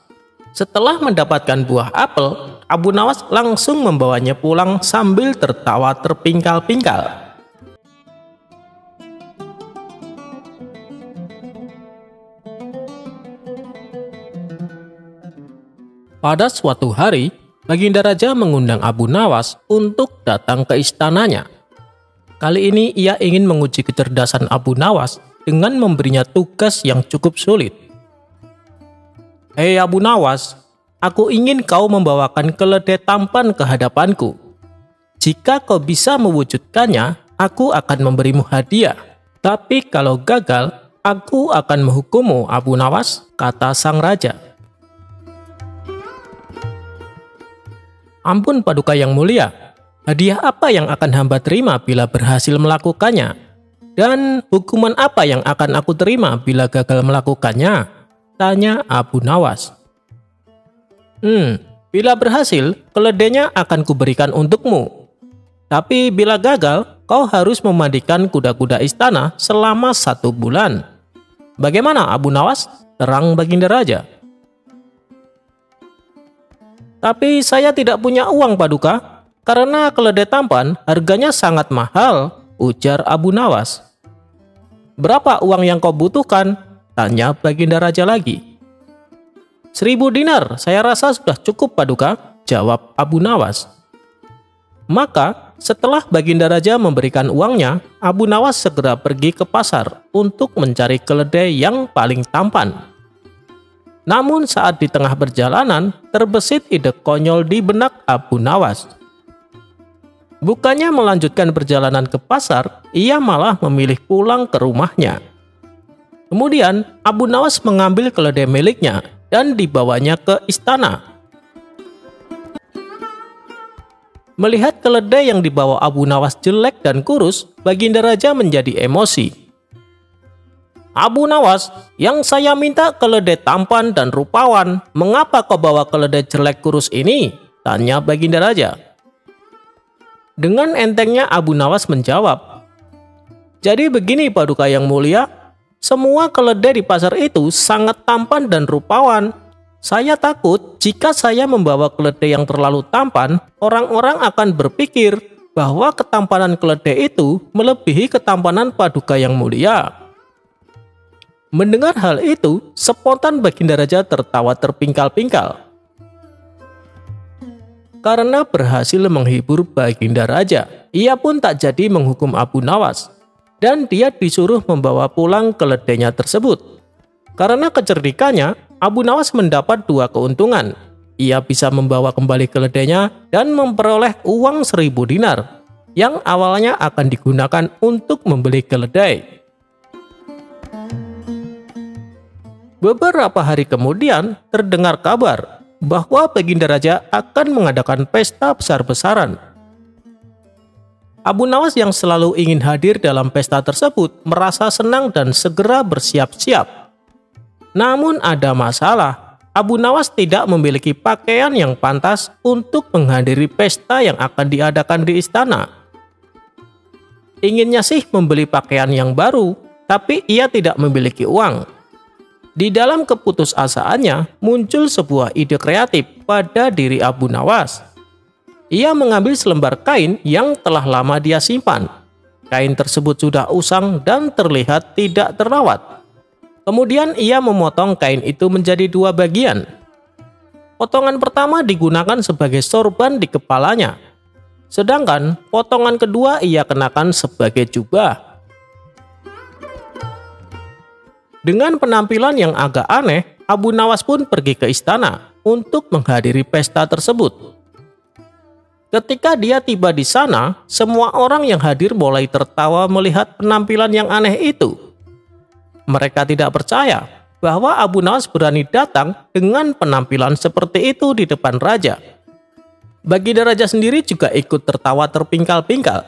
S1: Setelah mendapatkan buah apel, Abu Nawas langsung membawanya pulang sambil tertawa terpingkal-pingkal. Pada suatu hari, Baginda Raja mengundang Abu Nawas untuk datang ke istananya. Kali ini ia ingin menguji kecerdasan Abu Nawas dengan memberinya tugas yang cukup sulit. "Hei Abu Nawas, aku ingin kau membawakan keledai tampan ke hadapanku. Jika kau bisa mewujudkannya, aku akan memberimu hadiah. Tapi kalau gagal, aku akan menghukummu, Abu Nawas," kata sang raja. "Ampun Paduka yang mulia, hadiah apa yang akan hamba terima bila berhasil melakukannya? Dan hukuman apa yang akan aku terima bila gagal melakukannya?" tanya Abu Nawas. Bila berhasil, keledainya akan kuberikan untukmu. Tapi bila gagal, kau harus memandikan kuda-kuda istana selama 1 bulan. Bagaimana Abu Nawas?" terang Baginda Raja. "Tapi saya tidak punya uang Paduka, karena keledai tampan harganya sangat mahal," ujar Abu Nawas. "Berapa uang yang kau butuhkan?" tanya Baginda Raja lagi. 1.000 dinar, saya rasa sudah cukup Paduka," jawab Abu Nawas. Maka setelah Baginda Raja memberikan uangnya, Abu Nawas segera pergi ke pasar untuk mencari keledai yang paling tampan. Namun saat di tengah perjalanan, terbesit ide konyol di benak Abu Nawas. Bukannya melanjutkan perjalanan ke pasar, ia malah memilih pulang ke rumahnya. Kemudian Abu Nawas mengambil keledai miliknya dan dibawanya ke istana. Melihat keledai yang dibawa Abu Nawas jelek dan kurus, Baginda Raja menjadi emosi. "Abu Nawas, yang saya minta keledai tampan dan rupawan, mengapa kau bawa keledai jelek kurus ini?" tanya Baginda Raja. Dengan entengnya Abu Nawas menjawab, "Jadi begini Paduka yang mulia, semua keledai di pasar itu sangat tampan dan rupawan. Saya takut jika saya membawa keledai yang terlalu tampan, orang-orang akan berpikir bahwa ketampanan keledai itu melebihi ketampanan Paduka yang mulia." Mendengar hal itu, spontan Baginda Raja tertawa terpingkal-pingkal. Karena berhasil menghibur Baginda Raja, ia pun tak jadi menghukum Abu Nawas, dan dia disuruh membawa pulang keledainya tersebut. Karena kecerdikannya, Abu Nawas mendapat 2 keuntungan. Ia bisa membawa kembali keledainya dan memperoleh uang 1.000 dinar, yang awalnya akan digunakan untuk membeli keledai. Beberapa hari kemudian, terdengar kabar bahwa Baginda Raja akan mengadakan pesta besar-besaran. Abu Nawas yang selalu ingin hadir dalam pesta tersebut merasa senang dan segera bersiap-siap. Namun ada masalah, Abu Nawas tidak memiliki pakaian yang pantas untuk menghadiri pesta yang akan diadakan di istana. Inginnya sih membeli pakaian yang baru, tapi ia tidak memiliki uang. Di dalam keputusasaannya muncul sebuah ide kreatif pada diri Abu Nawas. Ia mengambil selembar kain yang telah lama dia simpan. Kain tersebut sudah usang dan terlihat tidak terawat. Kemudian ia memotong kain itu menjadi dua bagian. Potongan pertama digunakan sebagai sorban di kepalanya. Sedangkan potongan kedua ia kenakan sebagai jubah. Dengan penampilan yang agak aneh, Abu Nawas pun pergi ke istana untuk menghadiri pesta tersebut. Ketika dia tiba di sana, semua orang yang hadir mulai tertawa melihat penampilan yang aneh itu. Mereka tidak percaya bahwa Abu Nawas berani datang dengan penampilan seperti itu di depan raja. Baginda raja sendiri juga ikut tertawa terpingkal-pingkal.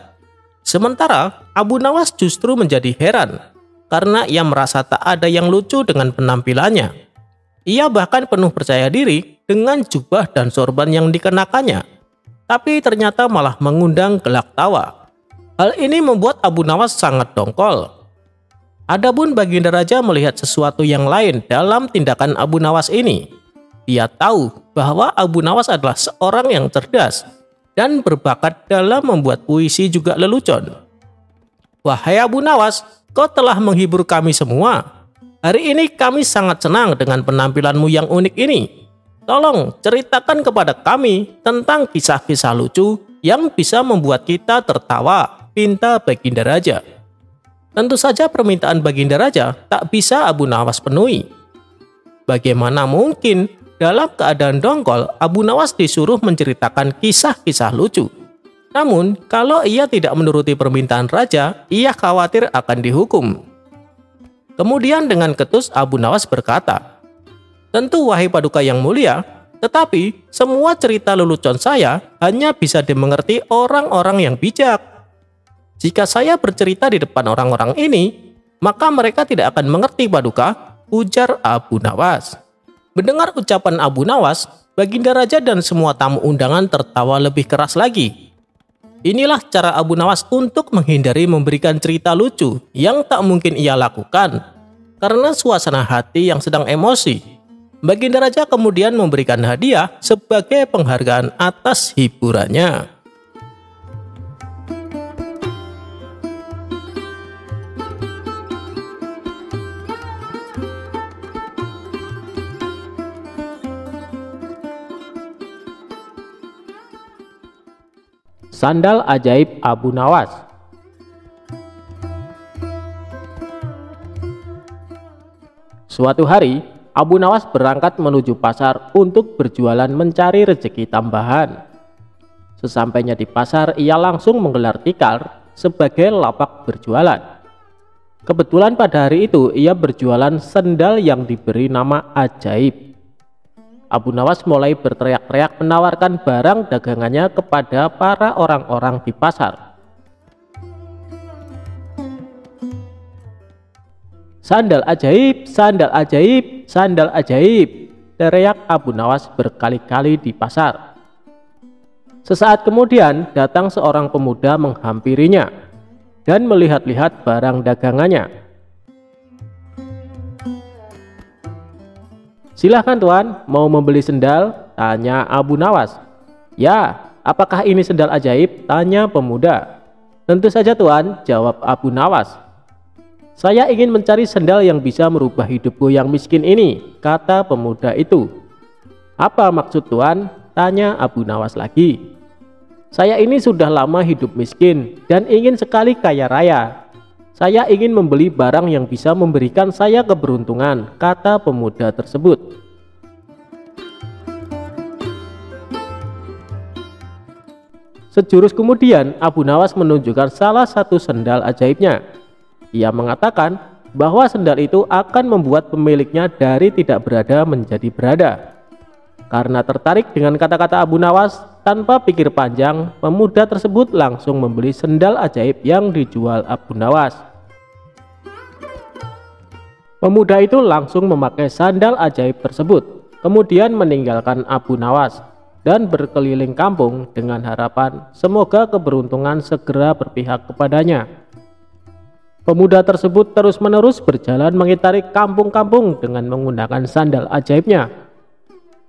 S1: Sementara Abu Nawas justru menjadi heran karena ia merasa tak ada yang lucu dengan penampilannya. Ia bahkan penuh percaya diri dengan jubah dan sorban yang dikenakannya. Tapi ternyata malah mengundang gelak tawa. Hal ini membuat Abu Nawas sangat dongkol. Adapun baginda raja melihat sesuatu yang lain dalam tindakan Abu Nawas ini. Dia tahu bahwa Abu Nawas adalah seorang yang cerdas dan berbakat dalam membuat puisi juga lelucon. "Wahai Abu Nawas, kau telah menghibur kami semua. Hari ini kami sangat senang dengan penampilanmu yang unik ini. Tolong ceritakan kepada kami tentang kisah-kisah lucu yang bisa membuat kita tertawa," pinta baginda raja. Tentu saja permintaan baginda raja tak bisa Abu Nawas penuhi. Bagaimana mungkin dalam keadaan dongkol Abu Nawas disuruh menceritakan kisah-kisah lucu? Namun kalau ia tidak menuruti permintaan raja, ia khawatir akan dihukum. Kemudian dengan ketus Abu Nawas berkata, "Tentu wahai paduka yang mulia, tetapi semua cerita lelucon saya hanya bisa dimengerti orang-orang yang bijak. Jika saya bercerita di depan orang-orang ini, maka mereka tidak akan mengerti paduka," ujar Abu Nawas. Mendengar ucapan Abu Nawas, baginda raja dan semua tamu undangan tertawa lebih keras lagi. Inilah cara Abu Nawas untuk menghindari memberikan cerita lucu yang tak mungkin ia lakukan karena suasana hati yang sedang emosi. Baginda raja kemudian memberikan hadiah sebagai penghargaan atas hiburannya. Sandal ajaib Abu Nawas. Suatu hari, Abu Nawas berangkat menuju pasar untuk berjualan mencari rezeki tambahan. Sesampainya di pasar, ia langsung menggelar tikar sebagai lapak berjualan. Kebetulan pada hari itu ia berjualan sendal yang diberi nama ajaib. Abu Nawas mulai berteriak-teriak menawarkan barang dagangannya kepada para orang-orang di pasar. "Sandal ajaib, sandal ajaib, sandal ajaib," teriak Abu Nawas berkali-kali di pasar. Sesaat kemudian datang seorang pemuda menghampirinya dan melihat-lihat barang dagangannya. "Silahkan tuan, mau membeli sendal?" tanya Abu Nawas. "Ya, apakah ini sendal ajaib?" tanya pemuda. "Tentu saja tuan," jawab Abu Nawas. "Saya ingin mencari sendal yang bisa merubah hidupku yang miskin ini," kata pemuda itu. "Apa maksud tuan?" tanya Abu Nawas lagi. "Saya ini sudah lama hidup miskin dan ingin sekali kaya raya. Saya ingin membeli barang yang bisa memberikan saya keberuntungan," kata pemuda tersebut. Sejurus kemudian Abu Nawas menunjukkan salah satu sendal ajaibnya. Ia mengatakan bahwa sendal itu akan membuat pemiliknya dari tidak berada menjadi berada. Karena tertarik dengan kata-kata Abu Nawas, tanpa pikir panjang, pemuda tersebut langsung membeli sendal ajaib yang dijual Abu Nawas. Pemuda itu langsung memakai sandal ajaib tersebut, kemudian meninggalkan Abu Nawas dan berkeliling kampung dengan harapan semoga keberuntungan segera berpihak kepadanya. Pemuda tersebut terus-menerus berjalan mengitari kampung-kampung dengan menggunakan sandal ajaibnya.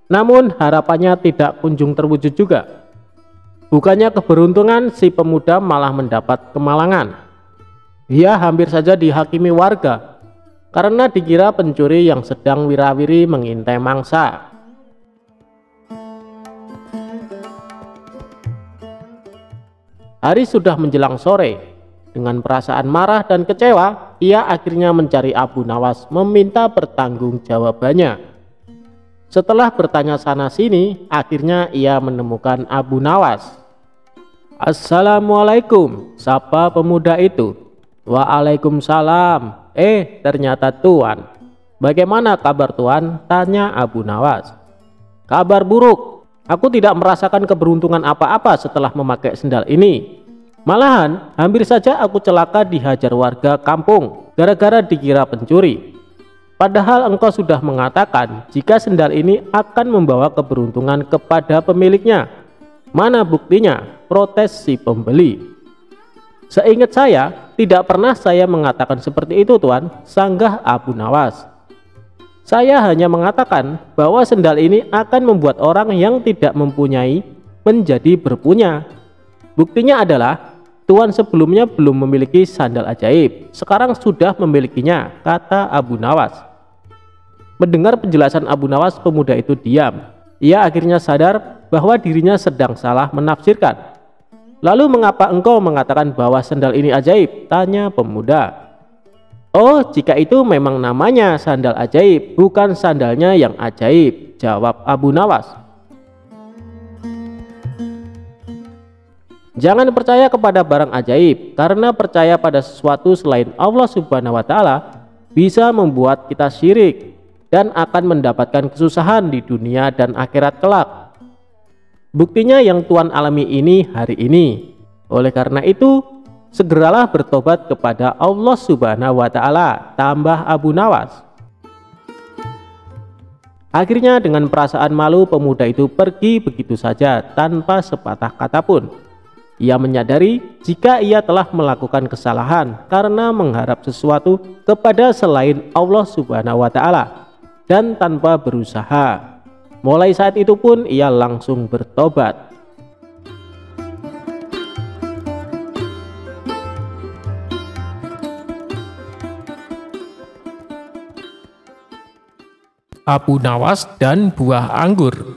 S1: Namun harapannya tidak kunjung terwujud juga. Bukannya keberuntungan, si pemuda malah mendapat kemalangan. Ia hampir saja dihakimi warga karena dikira pencuri yang sedang wirawiri mengintai mangsa. Hari sudah menjelang sore. Dengan perasaan marah dan kecewa, ia akhirnya mencari Abu Nawas meminta pertanggungjawabannya. Setelah bertanya sana sini, akhirnya ia menemukan Abu Nawas. "Assalamualaikum," sapa pemuda itu. "Waalaikumsalam. Ternyata Tuan. Bagaimana kabar Tuan?" tanya Abu Nawas. "Kabar buruk. Aku tidak merasakan keberuntungan apa-apa setelah memakai sendal ini. Malahan hampir saja aku celaka dihajar warga kampung gara-gara dikira pencuri. Padahal engkau sudah mengatakan jika sendal ini akan membawa keberuntungan kepada pemiliknya. Mana buktinya?" protes si pembeli. "Seingat saya, tidak pernah saya mengatakan seperti itu Tuan," sanggah Abu Nawas. "Saya hanya mengatakan bahwa sendal ini akan membuat orang yang tidak mempunyai menjadi berpunya. Buktinya adalah Tuan sebelumnya belum memiliki sandal ajaib, sekarang sudah memilikinya," kata Abu Nawas. Mendengar penjelasan Abu Nawas, pemuda itu diam. Ia akhirnya sadar bahwa dirinya sedang salah menafsirkan. "Lalu mengapa engkau mengatakan bahwa sandal ini ajaib?" tanya pemuda. "Oh, jika itu memang namanya sandal ajaib, bukan sandalnya yang ajaib," jawab Abu Nawas. Jangan percaya kepada barang ajaib, karena percaya pada sesuatu selain Allah Subhanahu wa Ta'ala bisa membuat kita syirik dan akan mendapatkan kesusahan di dunia dan akhirat kelak. Buktinya yang Tuan alami ini hari ini. Oleh karena itu, segeralah bertobat kepada Allah Subhanahu wa Ta'ala, tambah Abu Nawas. Akhirnya dengan perasaan malu, pemuda itu pergi begitu saja tanpa sepatah kata pun. Ia menyadari jika ia telah melakukan kesalahan karena mengharap sesuatu kepada selain Allah Subhanahu wa Ta'ala dan tanpa berusaha. Mulai saat itu pun ia langsung bertobat.
S2: Abu Nawas dan buah anggur.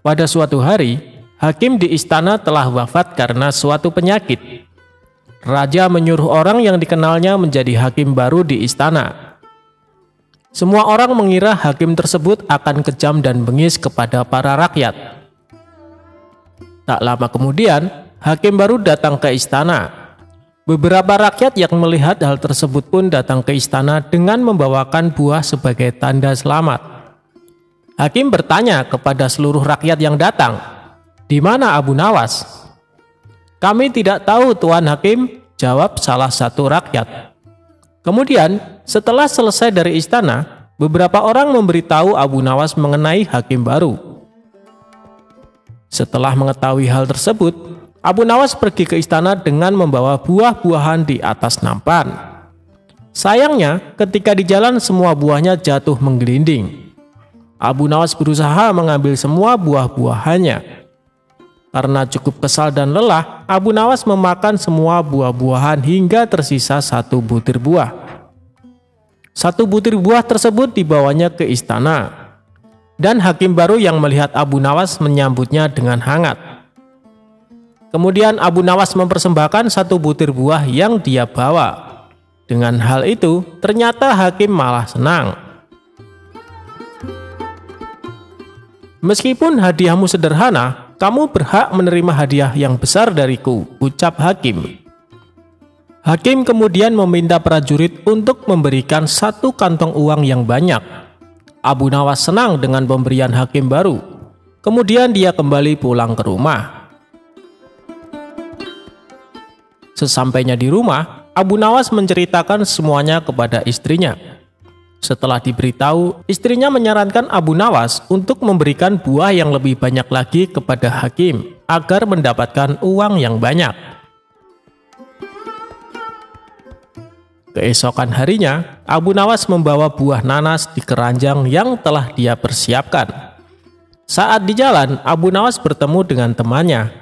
S2: Pada suatu hari, hakim di istana telah wafat karena suatu penyakit. Raja menyuruh orang yang dikenalnya menjadi hakim baru di istana. Semua orang mengira hakim tersebut akan kejam dan bengis kepada para rakyat. Tak lama kemudian, hakim baru datang ke istana. Beberapa rakyat yang melihat hal tersebut pun datang ke istana dengan membawakan buah sebagai tanda selamat. Hakim bertanya kepada seluruh rakyat yang datang, "Di mana Abu Nawas?" "Kami tidak tahu Tuan Hakim," jawab salah satu rakyat. Kemudian setelah selesai dari istana, beberapa orang memberitahu Abu Nawas mengenai hakim baru. Setelah mengetahui hal tersebut, Abu Nawas pergi ke istana dengan membawa buah-buahan di atas nampan. Sayangnya ketika di jalan semua buahnya jatuh menggelinding. Abu Nawas berusaha mengambil semua buah-buahannya. Karena cukup kesal dan lelah, Abu Nawas memakan semua buah-buahan hingga tersisa satu butir buah. Satu butir buah tersebut dibawanya ke istana. Dan hakim baru yang melihat Abu Nawas menyambutnya dengan hangat. Kemudian Abu Nawas mempersembahkan satu butir buah yang dia bawa. Dengan hal itu, ternyata hakim malah senang. "Meskipun hadiahmu sederhana, kamu berhak menerima hadiah yang besar dariku," ucap hakim. Hakim kemudian meminta prajurit untuk memberikan satu kantong uang yang banyak. Abu Nawas senang dengan pemberian hakim baru. Kemudian dia kembali pulang ke rumah. Sesampainya di rumah, Abu Nawas menceritakan semuanya kepada istrinya. Setelah diberitahu, istrinya menyarankan Abu Nawas untuk memberikan buah yang lebih banyak lagi kepada hakim agar mendapatkan uang yang banyak. Keesokan harinya, Abu Nawas membawa buah nanas di keranjang yang telah dia persiapkan. Saat di jalan, Abu Nawas bertemu dengan temannya.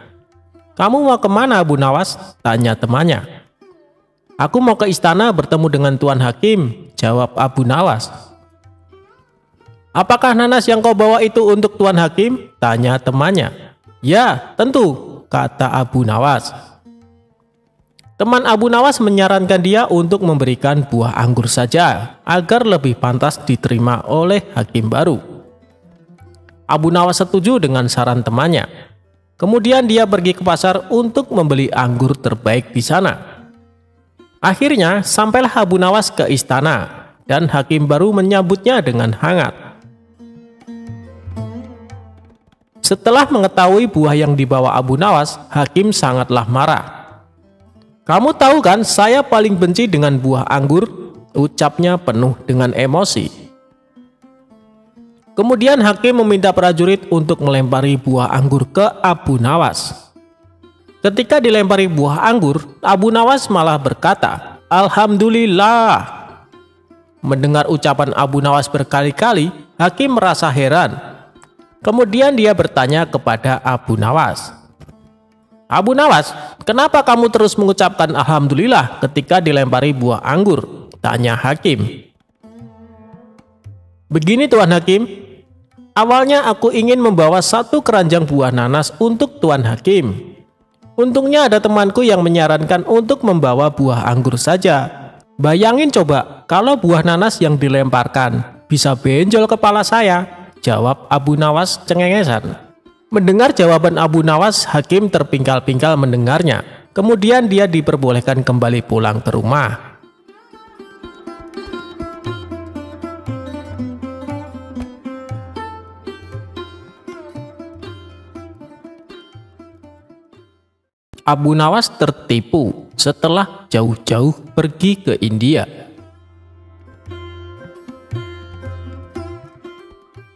S2: "Kamu mau kemana, Abu Nawas?" tanya temannya. "Aku mau ke istana bertemu dengan Tuan Hakim," jawab Abu Nawas. "Apakah nanas yang kau bawa itu untuk Tuan Hakim?" tanya temannya. "Ya, tentu," kata Abu Nawas. Teman Abu Nawas menyarankan dia untuk memberikan buah anggur saja agar lebih pantas diterima oleh hakim baru. Abu Nawas setuju dengan saran temannya. Kemudian dia pergi ke pasar untuk membeli anggur terbaik di sana. Akhirnya sampailah Abu Nawas ke istana dan hakim baru menyambutnya dengan hangat. Setelah mengetahui buah yang dibawa Abu Nawas, hakim sangatlah marah. "Kamu tahu kan saya paling benci dengan buah anggur," ucapnya penuh dengan emosi. Kemudian hakim meminta prajurit untuk melempari buah anggur ke Abu Nawas. Ketika dilempari buah anggur, Abu Nawas malah berkata, "Alhamdulillah." Mendengar ucapan Abu Nawas berkali-kali, hakim merasa heran. Kemudian dia bertanya kepada Abu Nawas, "Abu Nawas, kenapa kamu terus mengucapkan Alhamdulillah ketika dilempari buah anggur?" tanya hakim. "Begini Tuan Hakim, awalnya aku ingin membawa 1 keranjang buah nanas untuk Tuan Hakim. Untungnya ada temanku yang menyarankan untuk membawa buah anggur saja. Bayangin coba kalau buah nanas yang dilemparkan bisa benjol kepala saya," jawab Abu Nawas cengengesan. Mendengar jawaban Abu Nawas, hakim terpingkal-pingkal mendengarnya. Kemudian dia diperbolehkan kembali pulang ke rumah. Abu Nawas tertipu setelah jauh-jauh pergi ke India.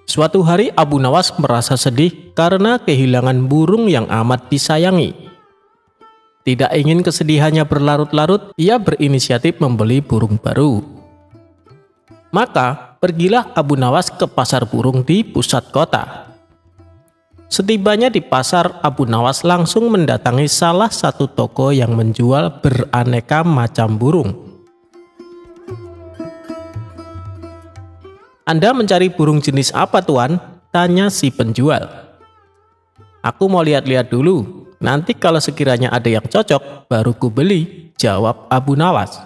S2: Suatu hari Abu Nawas merasa sedih karena kehilangan burung yang amat disayangi. Tidak ingin kesedihannya berlarut-larut, ia berinisiatif membeli burung baru. Maka pergilah Abu Nawas ke pasar burung di pusat kota. Setibanya di pasar, Abu Nawas langsung mendatangi salah satu toko yang menjual beraneka macam burung. "Anda mencari burung jenis apa, Tuan?" tanya si penjual. "Aku mau lihat-lihat dulu. Nanti kalau sekiranya ada yang cocok, baru ku beli," jawab Abu Nawas.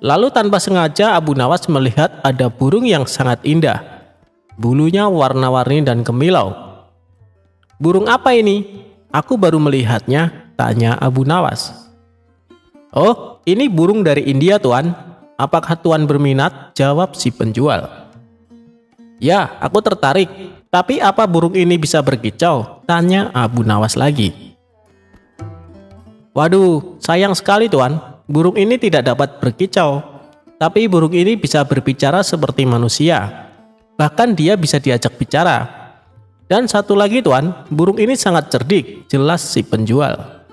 S2: Lalu tanpa sengaja Abu Nawas melihat ada burung yang sangat indah. Bulunya warna-warni dan kemilau. "Burung apa ini? Aku baru melihatnya," tanya Abu Nawas. "Oh, ini burung dari India, Tuan. Apakah Tuan berminat?" jawab si penjual. "Ya, aku tertarik. Tapi apa burung ini bisa berkicau?" tanya Abu Nawas lagi. "Waduh, sayang sekali Tuan. Burung ini tidak dapat berkicau. Tapi burung ini bisa berbicara seperti manusia. Bahkan dia bisa diajak bicara. Dan satu lagi Tuan, burung ini sangat cerdik," jelas si penjual.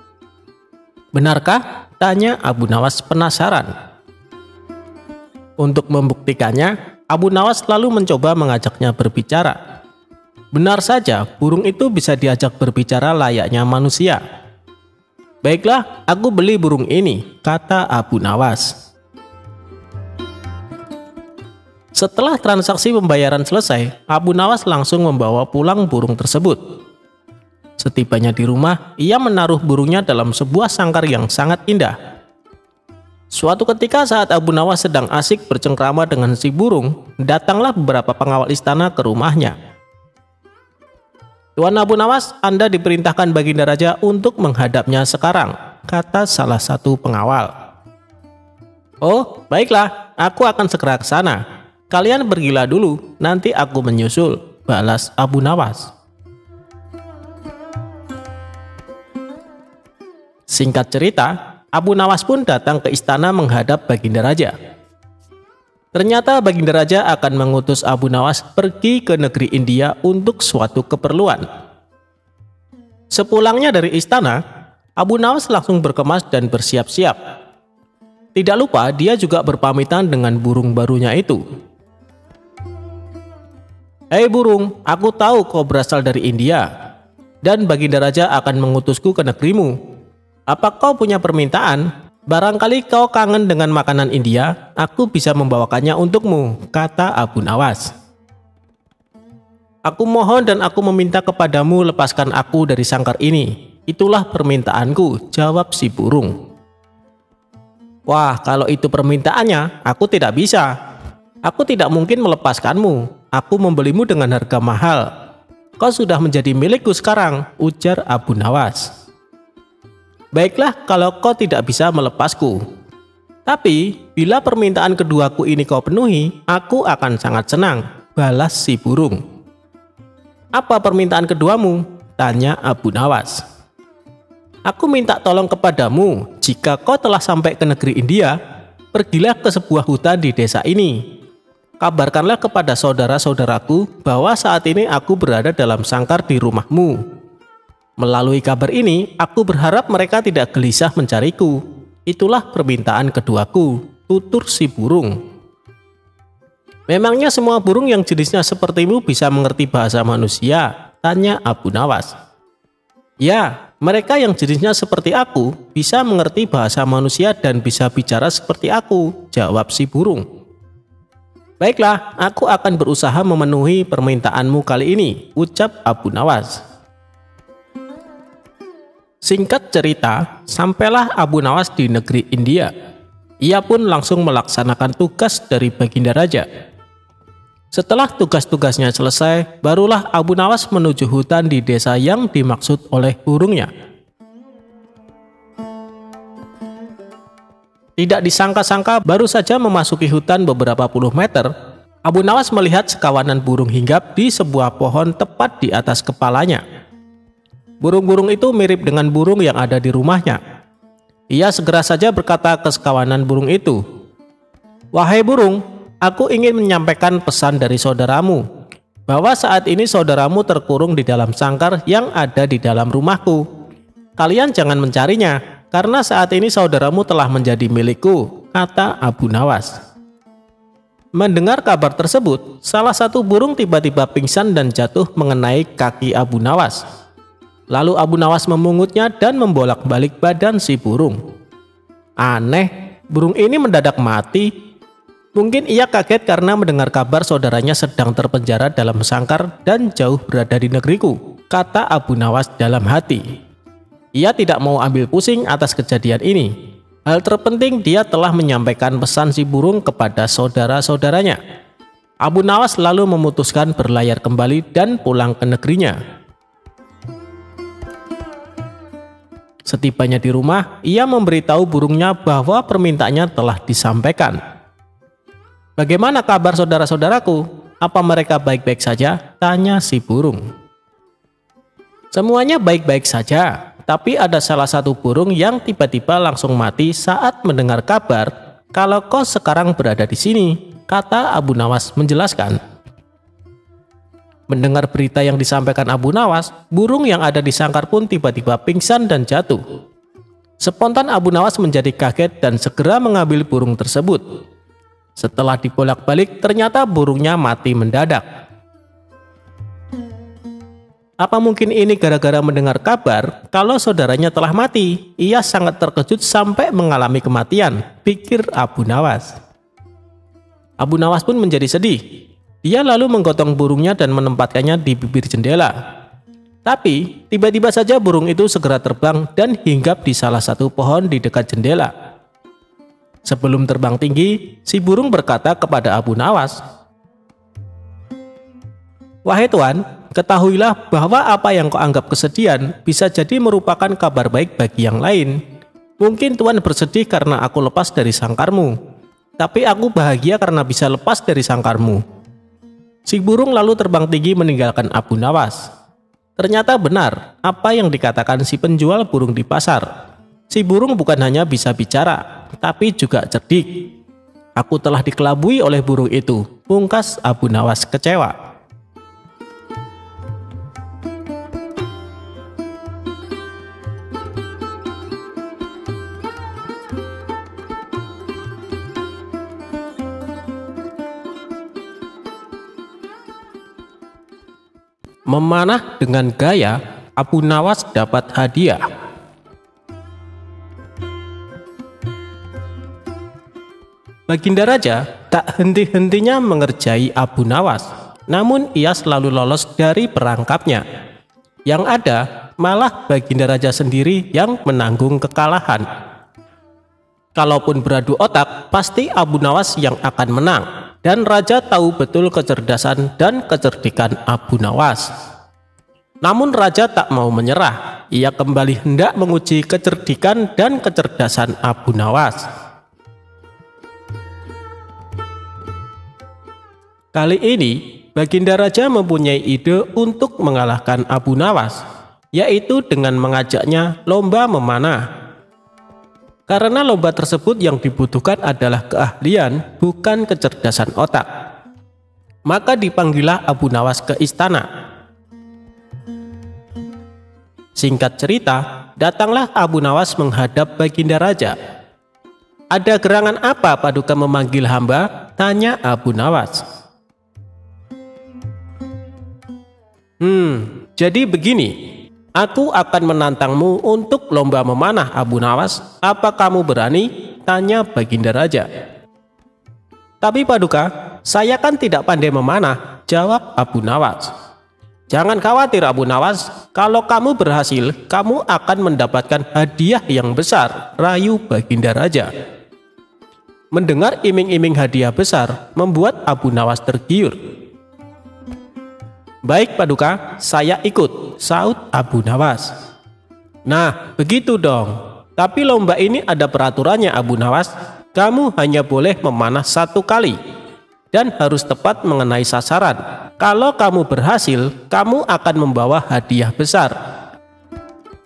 S2: "Benarkah?" tanya Abu Nawas penasaran. Untuk membuktikannya, Abu Nawas lalu mencoba mengajaknya berbicara. Benar saja, burung itu bisa diajak berbicara layaknya manusia. "Baiklah, aku beli burung ini," kata Abu Nawas. Setelah transaksi pembayaran selesai, Abu Nawas langsung membawa pulang burung tersebut. Setibanya di rumah, ia menaruh burungnya dalam sebuah sangkar yang sangat indah. Suatu ketika saat Abu Nawas sedang asik bercengkrama dengan si burung, datanglah beberapa pengawal istana ke rumahnya. "Tuan Abu Nawas, Anda diperintahkan Baginda Raja untuk menghadapnya sekarang," kata salah satu pengawal. "Oh, baiklah, aku akan segera ke sana.
S1: Kalian pergilah dulu, nanti aku menyusul, balas Abu Nawas. Singkat cerita, Abu Nawas pun datang ke istana menghadap Baginda Raja. Ternyata Baginda Raja akan mengutus Abu Nawas pergi ke negeri India untuk suatu keperluan. Sepulangnya dari istana, Abu Nawas langsung berkemas dan bersiap-siap. Tidak lupa dia juga berpamitan dengan burung barunya itu. "Hei burung, aku tahu kau berasal dari India, dan Baginda Raja akan mengutusku ke negerimu. Apa kau punya permintaan? Barangkali kau kangen dengan makanan India, aku bisa membawakannya untukmu," kata Abu Nawas. "Aku mohon dan aku meminta kepadamu, lepaskan aku dari sangkar ini. Itulah permintaanku," jawab si burung. "Wah, kalau itu permintaannya, aku tidak bisa. Aku tidak mungkin melepaskanmu. Aku membelimu dengan harga mahal. Kau sudah menjadi milikku sekarang," ujar Abu Nawas. "Baiklah kalau kau tidak bisa melepasku. Tapi bila permintaan keduaku ini kau penuhi, aku akan sangat senang," balas si burung. "Apa permintaan keduamu?" tanya Abu Nawas. "Aku minta tolong kepadamu, jika kau telah sampai ke negeri India, pergilah ke sebuah hutan di desa ini. Kabarkanlah kepada saudara-saudaraku bahwa saat ini aku berada dalam sangkar di rumahmu. Melalui kabar ini, aku berharap mereka tidak gelisah mencariku. Itulah permintaan keduaku," tutur si burung. "Memangnya semua burung yang jenisnya sepertimu bisa mengerti bahasa manusia?" tanya Abu Nawas. "Ya, mereka yang jenisnya seperti aku bisa mengerti bahasa manusia dan bisa bicara seperti aku," jawab si burung. "Baiklah, aku akan berusaha memenuhi permintaanmu kali ini," ucap Abu Nawas. Singkat cerita, sampailah Abu Nawas di negeri India. Ia pun langsung melaksanakan tugas dari Baginda Raja. Setelah tugas-tugasnya selesai, barulah Abu Nawas menuju hutan di desa yang dimaksud oleh burungnya. Tidak disangka-sangka, baru saja memasuki hutan beberapa puluh meter, Abu Nawas melihat sekawanan burung hinggap di sebuah pohon tepat di atas kepalanya. Burung-burung itu mirip dengan burung yang ada di rumahnya. Ia segera saja berkata ke sekawanan burung itu, "Wahai burung, aku ingin menyampaikan pesan dari saudaramu, bahwa saat ini saudaramu terkurung di dalam sangkar yang ada di dalam rumahku. Kalian jangan mencarinya, karena saat ini saudaramu telah menjadi milikku," kata Abu Nawas. Mendengar kabar tersebut, salah satu burung tiba-tiba pingsan dan jatuh mengenai kaki Abu Nawas. Lalu Abu Nawas memungutnya dan membolak-balik badan si burung. Aneh, burung ini mendadak mati. Mungkin ia kaget karena mendengar kabar saudaranya sedang terpenjara dalam sangkar dan jauh berada di negeriku, kata Abu Nawas dalam hati. Ia tidak mau ambil pusing atas kejadian ini. Hal terpenting, dia telah menyampaikan pesan si burung kepada saudara-saudaranya. Abu Nawas lalu memutuskan berlayar kembali dan pulang ke negerinya. Setibanya di rumah, ia memberitahu burungnya bahwa permintaannya telah disampaikan. "Bagaimana kabar saudara-saudaraku? Apa mereka baik-baik saja?" tanya si burung. "Semuanya baik-baik saja. Tapi ada salah satu burung yang tiba-tiba langsung mati saat mendengar kabar kalau kau sekarang berada di sini," kata Abu Nawas menjelaskan. Mendengar berita yang disampaikan Abu Nawas, burung yang ada di sangkar pun tiba-tiba pingsan dan jatuh. Spontan Abu Nawas menjadi kaget dan segera mengambil burung tersebut. Setelah dibolak-balik, ternyata burungnya mati mendadak. Apa mungkin ini gara-gara mendengar kabar kalau saudaranya telah mati? Ia sangat terkejut sampai mengalami kematian, pikir Abu Nawas. Abu Nawas pun menjadi sedih. Dia lalu menggotong burungnya dan menempatkannya di bibir jendela. Tapi tiba-tiba saja burung itu segera terbang dan hinggap di salah satu pohon di dekat jendela. Sebelum terbang tinggi, si burung berkata kepada Abu Nawas, "Wahai Tuan, ketahuilah bahwa apa yang kau anggap kesedihan bisa jadi merupakan kabar baik bagi yang lain. Mungkin Tuan bersedih karena aku lepas dari sangkarmu.
S2: Tapi aku bahagia karena bisa lepas dari sangkarmu. Si burung lalu terbang tinggi meninggalkan Abu Nawas. Ternyata benar apa yang dikatakan si penjual burung di pasar. Si burung bukan hanya bisa bicara, tapi juga cerdik. Aku telah dikelabui oleh burung itu, pungkas Abu Nawas kecewa. Memanah dengan gaya, Abu Nawas dapat hadiah. Baginda Raja tak henti-hentinya mengerjai Abu Nawas, namun ia selalu lolos dari perangkapnya. Yang ada, malah Baginda Raja sendiri yang menanggung kekalahan. Kalaupun beradu otak, pasti Abu Nawas yang akan menang. Dan Raja tahu betul kecerdasan dan kecerdikan Abu Nawas. Namun Raja tak mau menyerah. Ia kembali hendak menguji kecerdikan dan kecerdasan Abu Nawas. Kali ini, Baginda Raja mempunyai ide untuk mengalahkan Abu Nawas, yaitu dengan mengajaknya lomba memanah. Karena lomba tersebut yang dibutuhkan adalah keahlian, bukan kecerdasan otak. Maka dipanggillah Abu Nawas ke istana. Singkat cerita, datanglah Abu Nawas menghadap Baginda Raja. "Ada gerangan apa Paduka memanggil hamba?" tanya Abu Nawas. Jadi begini. Aku akan menantangmu untuk lomba memanah, Abu Nawas. Apa kamu berani? Tanya Baginda Raja. Tapi Paduka, saya kan tidak pandai memanah, jawab Abu Nawas. Jangan khawatir Abu Nawas, kalau kamu berhasil, kamu akan mendapatkan hadiah yang besar, rayu Baginda Raja. Mendengar iming-iming hadiah besar, membuat Abu Nawas tergiur. Baik Paduka, saya ikut, saut Abu Nawas. Nah, begitu dong. Tapi lomba ini ada peraturannya Abu Nawas. Kamu hanya boleh memanah 1 kali dan harus tepat mengenai sasaran. Kalau kamu berhasil, kamu akan membawa hadiah besar.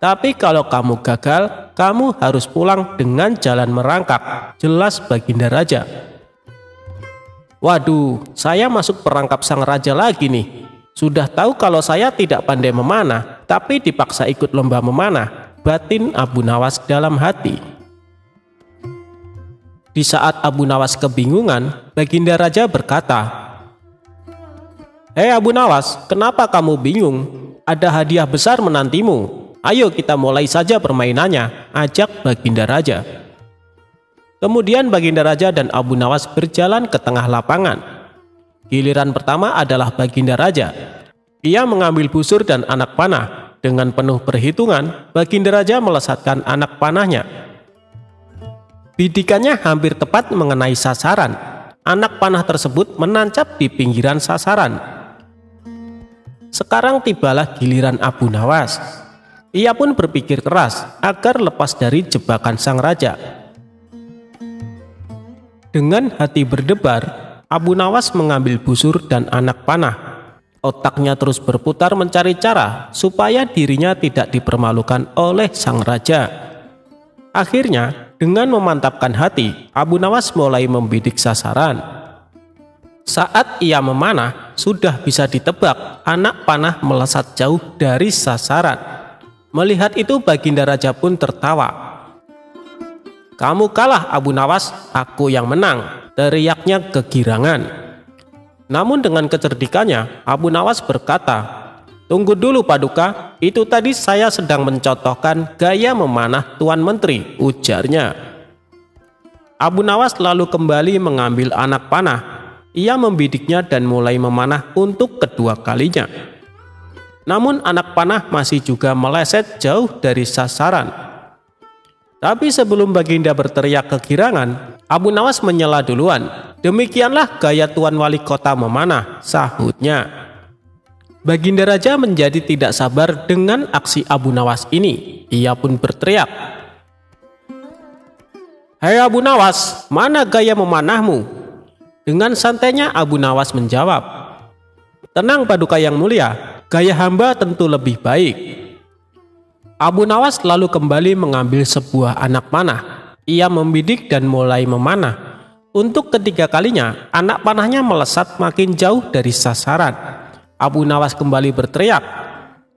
S2: Tapi kalau kamu gagal, kamu harus pulang dengan jalan merangkak, jelas Baginda Raja. Waduh, saya masuk perangkap sang raja lagi nih. Sudah tahu kalau saya tidak pandai memanah, tapi dipaksa ikut lomba memanah, batin Abu Nawas dalam hati. Di saat Abu Nawas kebingungan, Baginda Raja berkata, "Hei Abu Nawas, kenapa kamu bingung? Ada hadiah besar menantimu. Ayo kita mulai saja permainannya," ajak Baginda Raja. Kemudian Baginda Raja dan Abu Nawas berjalan ke tengah lapangan. Giliran pertama adalah Baginda Raja. Ia mengambil busur dan anak panah. Dengan penuh perhitungan, Baginda Raja melesatkan anak panahnya. Bidikannya hampir tepat mengenai sasaran. Anak panah tersebut menancap di pinggiran sasaran. Sekarang tibalah giliran Abu Nawas. Ia pun berpikir keras agar lepas dari jebakan sang raja. Dengan hati berdebar, Abu Nawas mengambil busur dan anak panah. Otaknya terus berputar mencari cara supaya dirinya tidak dipermalukan oleh sang raja. Akhirnya, dengan memantapkan hati, Abu Nawas mulai membidik sasaran. Saat ia memanah, sudah bisa ditebak anak panah melesat jauh dari sasaran. Melihat itu Baginda Raja pun tertawa. "Kamu kalah Abu Nawas, aku yang menang," teriaknya kegirangan. Namun dengan kecerdikannya, Abu Nawas berkata, "Tunggu dulu Paduka, itu tadi saya sedang mencontohkan gaya memanah Tuan Menteri," ujarnya. Abu Nawas lalu kembali mengambil anak panah. Ia membidiknya dan mulai memanah untuk kedua kalinya. Namun anak panah masih juga meleset jauh dari sasaran. Tapi sebelum Baginda berteriak kegirangan, Abu Nawas menyela duluan. "Demikianlah gaya Tuan Wali Kota memanah," sahutnya. Baginda Raja menjadi tidak sabar dengan aksi Abu Nawas ini. Ia pun berteriak, "Hei Abu Nawas, mana gaya memanahmu?" Dengan santainya Abu Nawas menjawab, "Tenang Paduka yang mulia, gaya hamba tentu lebih baik." Abu Nawas lalu kembali mengambil sebuah anak panah. Ia membidik dan mulai memanah. Untuk ketiga kalinya, anak panahnya melesat makin jauh dari sasaran. Abu Nawas kembali berteriak,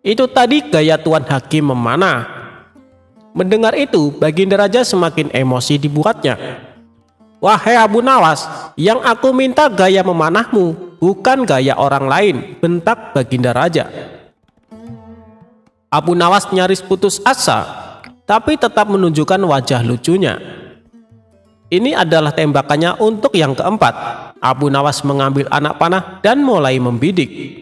S2: "Itu tadi gaya Tuan Hakim memanah." Mendengar itu, Baginda Raja semakin emosi dibuatnya. "Wahai Abu Nawas, yang aku minta gaya memanahmu, bukan gaya orang lain," bentak Baginda Raja. Abu Nawas nyaris putus asa, tapi tetap menunjukkan wajah lucunya. Ini adalah tembakannya untuk yang keempat. Abu Nawas mengambil anak panah dan mulai membidik.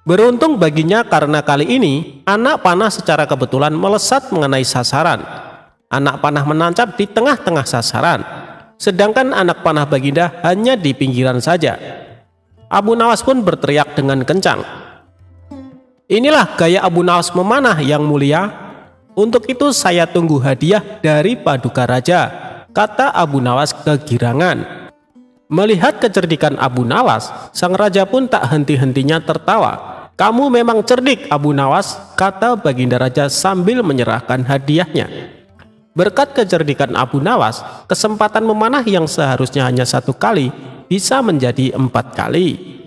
S2: Beruntung baginya karena kali ini anak panah secara kebetulan melesat mengenai sasaran. Anak panah menancap di tengah-tengah sasaran, sedangkan anak panah Baginda hanya di pinggiran saja. Abu Nawas pun berteriak dengan kencang, "Inilah gaya Abu Nawas memanah yang mulia. Untuk itu saya tunggu hadiah dari Paduka Raja," kata Abu Nawas kegirangan. Melihat kecerdikan Abu Nawas, sang raja pun tak henti-hentinya tertawa. "Kamu memang cerdik Abu Nawas," kata Baginda Raja sambil menyerahkan hadiahnya. Berkat kecerdikan Abu Nawas, kesempatan memanah yang seharusnya hanya 1 kali bisa menjadi 4 kali.